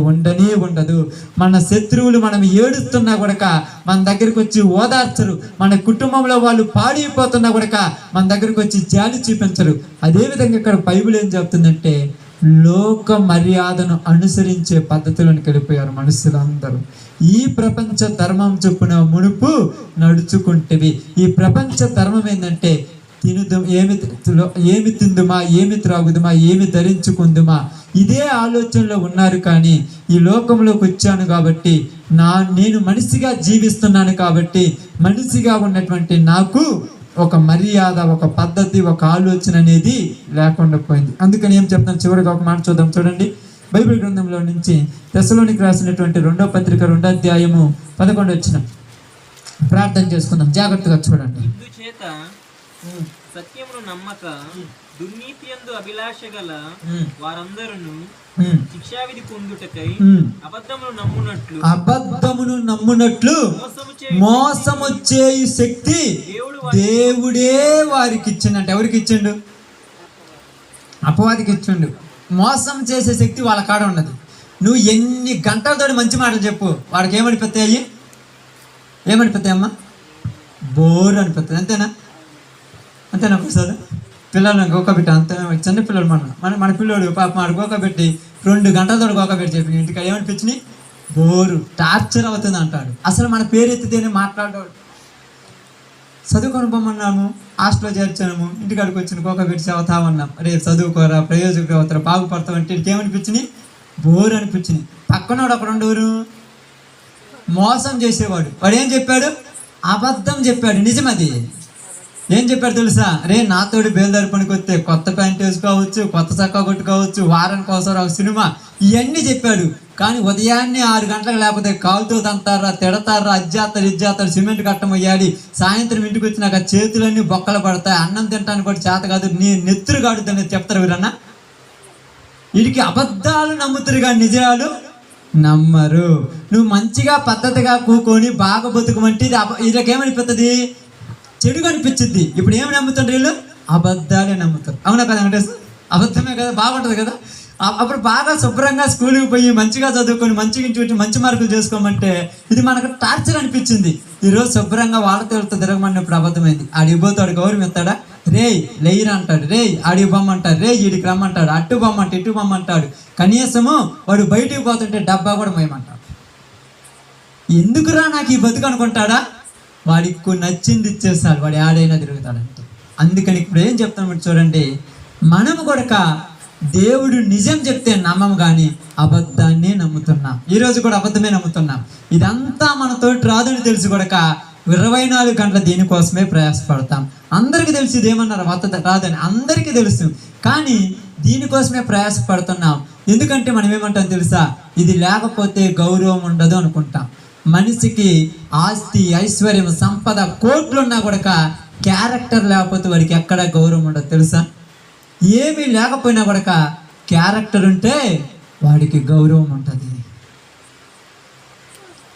ఉండదు. మన శత్రువులు మనం ఏడుస్తున్నా కూడా మన దగ్గరికి వచ్చి ఓదార్చరు. మన కుటుంబంలో వాళ్ళు పాడైపోతున్నా కూడా మన దగ్గరికి వచ్చి జాలి చూపించరు. అదేవిధంగా ఇక్కడ బైబిల్ ఏం చెప్తుందంటే లోక మర్యాదను అనుసరించే పద్ధతులను కలిపోయారు మనుషులందరూ. ఈ ప్రపంచ ధర్మం చొప్పున మునుపు నడుచుకుంటేవి. ఈ ప్రపంచ ధర్మం ఏంటంటే ఏమి తిందుమా, ఏమి త్రాగుదుమా, ఏమి ధరించుకుందుమా, ఇదే ఆలోచనలో ఉన్నారు. కానీ ఈ లోకంలోకి వచ్చాను కాబట్టి, నేను మనిషిగా జీవిస్తున్నాను కాబట్టి, మనిషిగా ఉన్నటువంటి నాకు ఒక మర్యాద, ఒక పద్ధతి, ఒక ఆలోచన అనేది లేకుండా పోయింది. అందుకని ఏం చెప్తాను, చివరిగా ఒక మాట చూద్దాం. చూడండి, బైబిల్ గ్రంథంలో నుంచి తెస్సలోనికి రాసినటువంటి 2వ పత్రిక 2వ అధ్యాయము 11 వచనం ప్రార్థన చేసుకుందాం. జాగ్రత్తగా చూడండి. సత్యమును నమ్మక దుర్నీతి యందు అభిలాష గల వారందరూ శిక్షావిధి పొందుటకై అబద్ధమును నమ్మునట్లు మోసము చేయు శక్తి దేవుడే వారికి ఇచ్చిందంటే. ఎవరికి ఇచ్చిండు? అపవాదికి ఇచ్చిండు. మోసం చేసే శక్తి వాళ్ళ కాడ ఉన్నది. నువ్వు ఎన్ని గంటలతో మంచి మాటలు చెప్పు, వాడికి ఏమనిపిస్తాయి? ఏమనిపిస్తాయమ్మా? బోర్ అనిపిస్తుంది. అంతేనా ప్రసాద్? పిల్లలను గోకబెట్టి అంతే, చిన్న పిల్లలు మన పిల్లడు పాప మాట గోకబెట్టి 2 గంటలతో గోకబెట్టి చెప్పి ఇంటికి ఏమనిపించినాయి? బోరు, టార్చర్ అవుతుంది అంటాడు. అసలు మన పేరు ఎత్తితేనే మాట్లాడాడు. చదువుకొని పొమ్మన్నాము, హాస్టల్లో చేర్చాము, ఇంటికాడికి వచ్చిన గోకబెట్టి చదువుతామన్నాం. రేపు చదువుకోరా, ప్రయోజకుడు అవుతారా, బాగుపడతావు అంటే ఇంటికి ఏమనిపించినాయి? బోరు అనిపించినాయి. పక్కనోడు అక్కడ ఉండేవారు, మోసం చేసేవాడు. వాడు ఏం చెప్పాడు? అబద్ధం చెప్పాడు. నిజమది. ఏం చెప్పాడు తెలుసా? రే నాతోటి బేల్దారి పనికి వస్తే కొత్త ప్యాంట్ వేసుకోవచ్చు, కొత్త చక్కా కొట్టుకోవచ్చు, వారానికి ఒకసారి ఒక సినిమా, ఇవన్నీ చెప్పాడు. కానీ ఉదయాన్నే 6 గంటలకు లేకపోతే కాలుతో తంతారా, తిడతారా, ఇజ్జాతారు, సిమెంట్ కట్టమయ్యాలి. సాయంత్రం ఇంటికి వచ్చినాక చేతులన్నీ బొక్కలు పడతాయి, అన్నం తినడానికి కూడా చేత కాదు, నీ నెత్తురు కాడుతుంది చెప్తారు వీరన్నా. వీడికి అబద్ధాలు నమ్ముతారు కానీ నిజాలు నమ్మరు. నువ్వు మంచిగా పద్ధతిగా కూకొని బాగా బతుకమంటే వీళ్ళకేమనిపిస్తుంది? చెడుగా అనిపించింది. ఇప్పుడు ఏమి నమ్ముతుంటారు వీళ్ళు? అబద్ధాలే నమ్ముతారు. అవునా కదా వెంకటేశ్వర? అబద్ధమే కదా, బాగుంటుంది కదా. అప్పుడు బాగా శుభ్రంగా స్కూల్కి పోయి మంచిగా చదువుకొని మంచిగా ఇంటి వచ్చి మంచి మార్కులు చేసుకోమంటే ఇది మనకు టార్చర్ అనిపించింది. ఈరోజు శుభ్రంగా వాళ్ళతో తిరగమన్నప్పుడు అబద్ధమైంది. ఆడికి పోతాడు, గౌరవం ఇస్తాడా? రే లేయిరా అంటాడు, రే ఆడికి బొమ్మంటాడు, రే ఈడికి రమ్మంటాడు, అట్టు బొమ్మంటే ఇటు బొమ్మంటాడు. కనీసము వాడు బయటికి పోతుంటే డబ్బా కూడా మోయమంటాడు. ఎందుకురా నాకు ఈ బతుకు అనుకుంటాడా? వాడికి నచ్చింది ఇచ్చేస్తాడు, వాడు ఆడైనా తిరుగుతాడంటే. అందుకని ఇప్పుడు ఏం చెప్తాను చూడండి, మనము కూడా దేవుడు నిజం చెప్తే నమ్మము కానీ అబద్ధాన్నే నమ్ముతున్నాం. ఈరోజు కూడా అబద్ధమే నమ్ముతున్నాం. ఇదంతా మనతోటి రాదని తెలిసి కూడా 24 గంటల దీనికోసమే ప్రయాసపడతాం. అందరికీ తెలుసు ఇదేమన్నారు రాదని, అందరికీ తెలుసు. కానీ దీనికోసమే ప్రయాసపడుతున్నాం. ఎందుకంటే మనం ఏమంటాం తెలుసా? ఇది లేకపోతే గౌరవం ఉండదు అనుకుంటాం. మనిషికి ఆస్తి, ఐశ్వర్యం, సంపద కోట్లున్నా కూడా క్యారెక్టర్ లేకపోతే వాడికి ఎక్కడ గౌరవం ఉండదు తెలుసా? ఏమీ లేకపోయినా కూడా క్యారెక్టర్ ఉంటే వాడికి గౌరవం ఉంటుంది.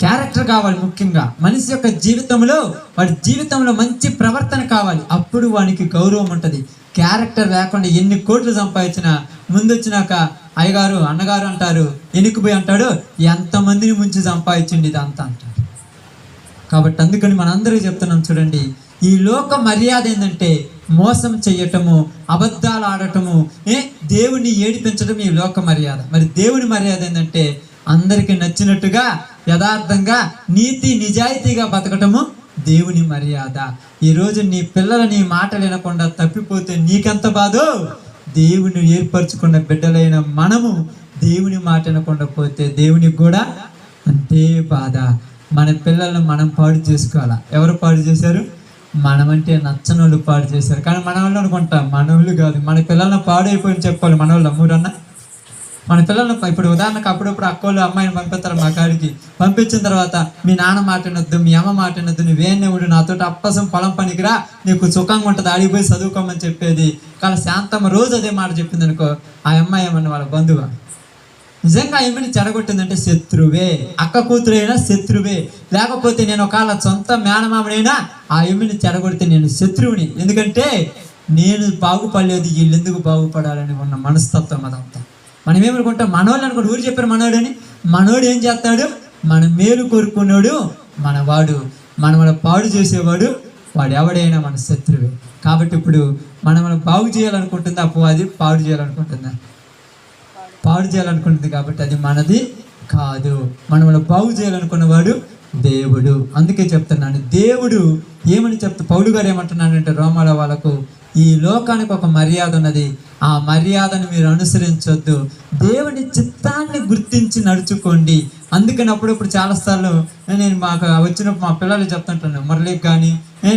క్యారెక్టర్ కావాలి ముఖ్యంగా. మనిషి యొక్క జీవితంలో వాడి జీవితంలో మంచి ప్రవర్తన కావాలి, అప్పుడు వానికి గౌరవం ఉంటుంది. క్యారెక్టర్ లేకుండా ఎన్ని కోట్లు సంపాదించినా ముందు వచ్చినాక అయ్యగారు అన్నగారు అంటారు, ఎనికిపోయి అంటాడు, ఎంతమందిని ముంచి సంపాదించండి ఇదంతా అంటాడు. కాబట్టి అందుకని మనందరికీ చెప్తున్నాం చూడండి, ఈ లోక మర్యాద ఏంటంటే మోసం చెయ్యటము, అబద్ధాలు ఆడటము, దేవుని ఏడిపించడం ఈ లోక మర్యాద. మరి దేవుని మర్యాద ఏంటంటే అందరికీ నచ్చినట్టుగా యథార్థంగా నీతి నిజాయితీగా బతకటము దేవుని మర్యాద. ఈరోజు నీ పిల్లలు నీ మాటలు వినకుండా తప్పిపోతే నీకెంత బాధో, దేవుని ఏర్పరచుకున్న బిడ్డలైన మనము దేవుని మాట వినకుండా పోతే దేవునికి కూడా అంతే బాధ. మన పిల్లలను మనం పాడు చేసుకోవాలా. ఎవరు పాడు చేశారు? మనమంటే నచ్చనోళ్ళు పాడు చేశారు. కానీ మన వాళ్ళు అనుకుంటాం, మనోళ్ళు కాదు. మన పిల్లలను పాడైపోయి చెప్పాలి మనోళ్ళు. అమ్మూరన్నా మన పిల్లలను ఇప్పుడు ఉదాహరణకు అప్పుడప్పుడు అక్కోళ్ళు అమ్మాయిని పంపిస్తారు మా కాడికి. పంపించిన తర్వాత మీ నాన్న మాట వినొద్దు, మీ అమ్మ మాట వినొద్దు, నువ్వేనేవుడు నాతో అప్పసం పొలం పనికిరా, నీకు సుఖంగా ఉంటుంది, ఆడిపోయి చదువుకోమని చెప్పేది. కానీ శాంతమ్మ రోజు అదే మాట చెప్పింది అనుకో, ఆ అమ్మాయి ఏమన్నా వాళ్ళ బంధువా? నిజంగా ఏమని చెడగొట్టిందంటే శత్రువే. అక్క కూతురైనా శత్రువే. లేకపోతే నేను ఒకవేళ సొంత మేనమామనైనా ఆ ఎమ్మిని చెడగొడితే నేను శత్రువుని. ఎందుకంటే నేను బాగుపడలేదు, వీళ్ళు ఎందుకు బాగుపడాలని ఉన్న మనస్తత్వం అదంతా. మనం ఏమనుకుంటాం? మనోళ్ళు అనుకోండి, ఊరు చెప్పారు మనోడని. మనోడు ఏం చేస్తాడు? మన మేలు కోరుకున్నాడు మనవాడు. మనల్ని పాడు చేసేవాడు వాడు ఎవడైనా మన శత్రువే. కాబట్టి ఇప్పుడు మనం బాగు చేయాలనుకుంటుంది అది పాడు చేయాలనుకుంటుందా? పాడు చేయాలనుకుంటుంది. కాబట్టి అది మనది కాదు. మనల్ని బాగు చేయాలనుకున్నవాడు దేవుడు. అందుకే చెప్తున్నాను, దేవుడు ఏమని పౌలు గారు ఏమంటున్నాడంటే రోమాల వాళ్ళకు, ఈ లోకానికి ఒక మర్యాద ఉన్నది, ఆ మర్యాదను మీరు అనుసరించొద్దు, దేవుని చిత్తాన్ని గుర్తించి నడుచుకోండి. అందుకని అప్పుడప్పుడు చాలాసార్లు నేను మాకు వచ్చినప్పుడు మా పిల్లలు చెప్తుంటాను, మురళికి కానీ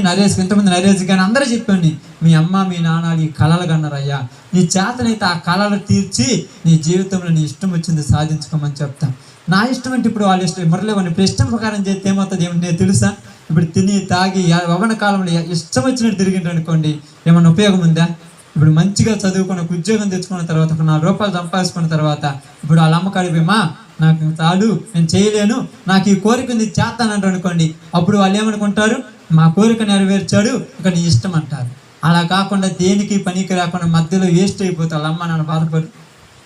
నరేష్కి, ఇంతమంది నరేష్ కానీ అందరూ చెప్పండి, మీ అమ్మ మీ నాన్న ఈ కళలు కన్నారయ్యా, నీ చేతనైతే ఆ కళలు తీర్చి నీ జీవితంలో నీ ఇష్టం వచ్చింది సాధించుకోమని చెప్తాను. నా ఇష్టం అంటే ఇప్పుడు వాళ్ళ ఇష్టం, మురళి వాడిని ఇప్పుడు ఇష్టం ప్రకారం చేస్తే ఏమవుతుంది ఏమిటి నేను తెలుసా? ఇప్పుడు తిని తాగి యవ్వన కాలంలో ఇష్టం వచ్చినట్టు తిరిగిండ్రు అనుకోండి, ఏమన్నా ఉపయోగం ఉందా? ఇప్పుడు మంచిగా చదువుకున్న ఉద్యోగం తెచ్చుకున్న తర్వాత ఒక 4 రూపాయలు సంపాదించుకున్న తర్వాత ఇప్పుడు వాళ్ళ అమ్మకాడిపోయమా నాకు చాలు, నేను చేయలేను, నాకు ఈ కోరిక ఉంది చేస్తానంటారు అనుకోండి, అప్పుడు వాళ్ళు ఏమనుకుంటారు? మా కోరిక నెరవేర్చాడు, ఇక నీ ఇష్టం అంటారు. అలా కాకుండా దేనికి పనికి రాకుండా మధ్యలో వేస్ట్ అయిపోతారు. వాళ్ళ అమ్మ నాన్న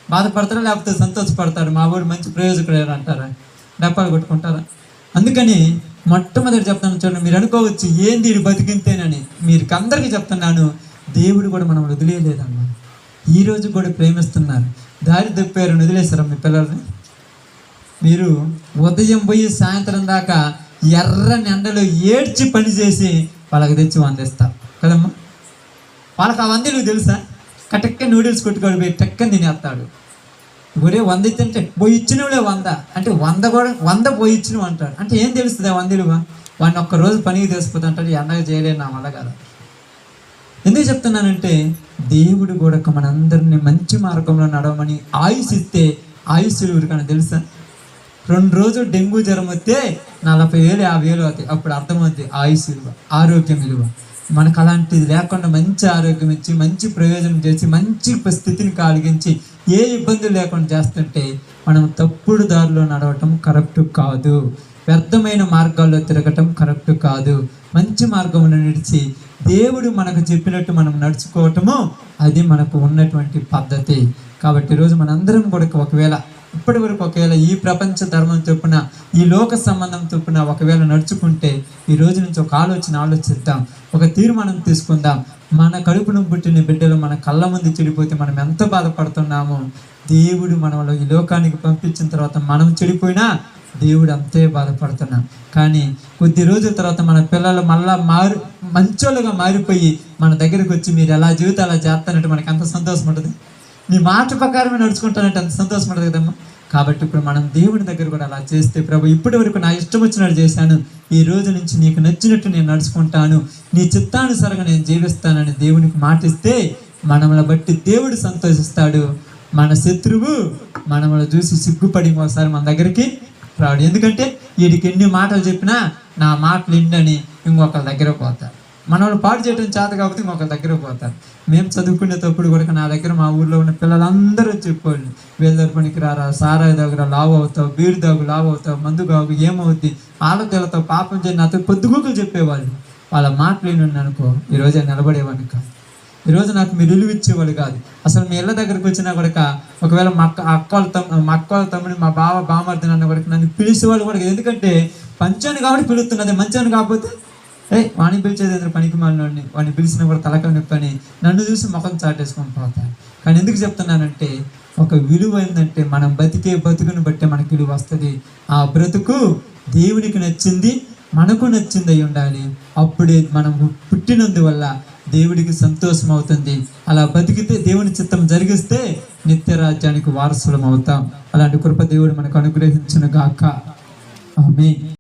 బాధపడతారా లేకపోతే సంతోషపడతారు? మా వాడు మంచి ప్రయోజకుడు అంటారా? డప్పాలు కొట్టుకుంటారా? అందుకని మొట్టమొదటి చెప్తాను చూడండి, మీరు అనుకోవచ్చు ఏంది వీడు బతికింతేనని. మీరు అందరికీ చెప్తున్నాను, దేవుడు కూడా మనం వదిలేయలేదమ్మా. ఈరోజు కూడా ప్రేమిస్తున్నారు. దారి తప్పారు వదిలేశారా మీ పిల్లల్ని? మీరు ఉదయం పోయి సాయంత్రం దాకా ఎర్రని ఎండలో ఏడ్చి పని చేసి వాళ్ళకి తెచ్చి వందేస్తారు కదమ్మా. వాళ్ళకి ఆ వందేలు తెలుసా? కటక్క నూడిల్స్ కొట్టుకొని పోయి టక్కని తినేస్తాడు. ఒరే 100 ఇచ్చింటే పోయి ఇచ్చినవులే 100 అంటే 100 కూడా 100 పోయి ఇచ్చినవు అంటాడు. అంటే ఏం తెలుస్తుంది ఆ 100 విలువ? వాడిని ఒక్కరోజు పనికి తెలిసిపోతే అంటాడు, ఎండగా చేయలేను నా వల్ల కదా. ఎందుకు చెప్తున్నానంటే దేవుడు కూడా మనందరినీ మంచి మార్గంలో నడవమని ఆయుష్ ఇస్తే ఆయుష్ ఊరికన్నా తెలుసా? 2 రోజులు డెంగ్యూ జ్వరం వస్తే 40,000 50,000 అవుతాయి. అప్పుడు అర్థమవుతుంది ఆయుష్ విలువ, ఆరోగ్యం విలువ. మనకు అలాంటిది లేకుండా మంచి ఆరోగ్యం ఇచ్చి మంచి ప్రయోజనం చేసి మంచి స్థితిని కలిగించి ఏ ఇబ్బందులు లేకుండా చేస్తుంటే మనం తప్పుడు దారిలో నడవటం కరెక్ట్ కాదు. వ్యర్థమైన మార్గాల్లో తిరగటం కరెక్ట్ కాదు. మంచి మార్గంలో నడిచి దేవుడు మనకు చెప్పినట్టు మనం నడుచుకోవటము అది మనకు ఉన్నటువంటి పద్ధతి. కాబట్టి ఈరోజు మనందరం కూడా ఇప్పటి వరకు ఒకవేళ ఈ ప్రపంచ ధర్మం చొప్పున ఈ లోక సంబంధం చొప్పున ఒకవేళ నడుచుకుంటే ఈ రోజు నుంచి ఒక ఆలోచిద్దాం, ఒక తీర్మానం తీసుకుందాం. మన కడుపును పుట్టిన బిడ్డలు మన కళ్ళ ముందు చెడిపోతే మనం ఎంత బాధపడుతున్నామో, దేవుడు మనలో ఈ లోకానికి పంపించిన తర్వాత మనం చెడిపోయినా దేవుడు అంతే బాధపడుతున్నాం. కానీ కొద్ది రోజుల తర్వాత మన పిల్లలు మళ్ళా మంచోళ్ళుగా మారిపోయి మన దగ్గరికి వచ్చి మీరు ఎలా జీవితం అలా చేస్తానంటే మనకి అంత సంతోషం ఉంటుంది. నీ మాట ప్రకారమే నడుచుకుంటానంటే అంత సంతోషం ఉంటుంది కదమ్మా. కాబట్టి ఇప్పుడు మనం దేవుని దగ్గర కూడా అలా చేస్తే, ప్రభు ఇప్పటి వరకు నా ఇష్టం వచ్చినట్టు చేశాను, ఈ రోజు నుంచి నీకు నచ్చినట్టు నేను నడుచుకుంటాను, నీ చిత్తానుసారంగా నేను జీవిస్తానని దేవునికి మాటిస్తే మనల్ని బట్టి దేవుడు సంతోషిస్తాడు. మన శత్రువు మనల్ని చూసి సిగ్గుపడి ఒకసారి మన దగ్గరికి రాడు. ఎందుకంటే వీడికి ఎన్ని మాటలు చెప్పినా నా మాటలు ఇండని ఇంకొకరి దగ్గర పోతారు. మనల్ని పాడు చేయడం చేత కాబట్టి ఇంకొకరి దగ్గర పోతారు. మేము చదువుకునేటప్పుడు కూడా నా దగ్గర మా ఊర్లో ఉన్న పిల్లలందరూ చెప్పేవాళ్ళు, వీళ్ళ పనికి రారా, సారాయి దగ్గర లావు అవుతావు, బీరు దాగు లావు అవుతావు, మందు కావు ఏమవుద్ది, ఆలోచనలతో పాపం చేయి నాతో పొద్దుగూకులు చెప్పేవాళ్ళు. వాళ్ళ మాటలు విని అనుకో ఈరోజు నిలబడేవాడిని కాదు. ఈరోజు నాకు మీరు విలువ ఇచ్చేవాళ్ళు కాదు. అసలు మీ ఇళ్ళ దగ్గరకు వచ్చినా కూడా ఒకవేళ మా అక్క వాళ్ళ తమ్ముని మా బామర్దిని అన్న కూడా నన్ను పిలిచేవాళ్ళు కూడా. ఎందుకంటే పంచాన్ని కాబట్టి పిలుస్తున్నది, మంచాన్ని కాకపోతే వాడిని పిలిచేది ఎందుకు పనికి మాలినోడిని, వాడిని పిలిచిన కూడా తలక నొప్పని నన్ను చూసి ముఖం చాటేసుకొని పోతాను. కానీ ఎందుకు చెప్తున్నానంటే ఒక విలువ ఏంటంటే మనం బతుకుని బట్టే మనకి విలువ వస్తుంది. ఆ బ్రతుకు దేవునికి నచ్చింది, మనకు నచ్చింది అయి ఉండాలి. అప్పుడే మనం పుట్టినందువల్ల దేవుడికి సంతోషం అవుతుంది. అలా బతికితే దేవుని చిత్తం జరిగిస్తే నిత్య రాజ్యానికి వారసులం అవుతాం. అలాంటి కృప దేవుడు మనకు అనుగ్రహించును గాక. ఆమేన్.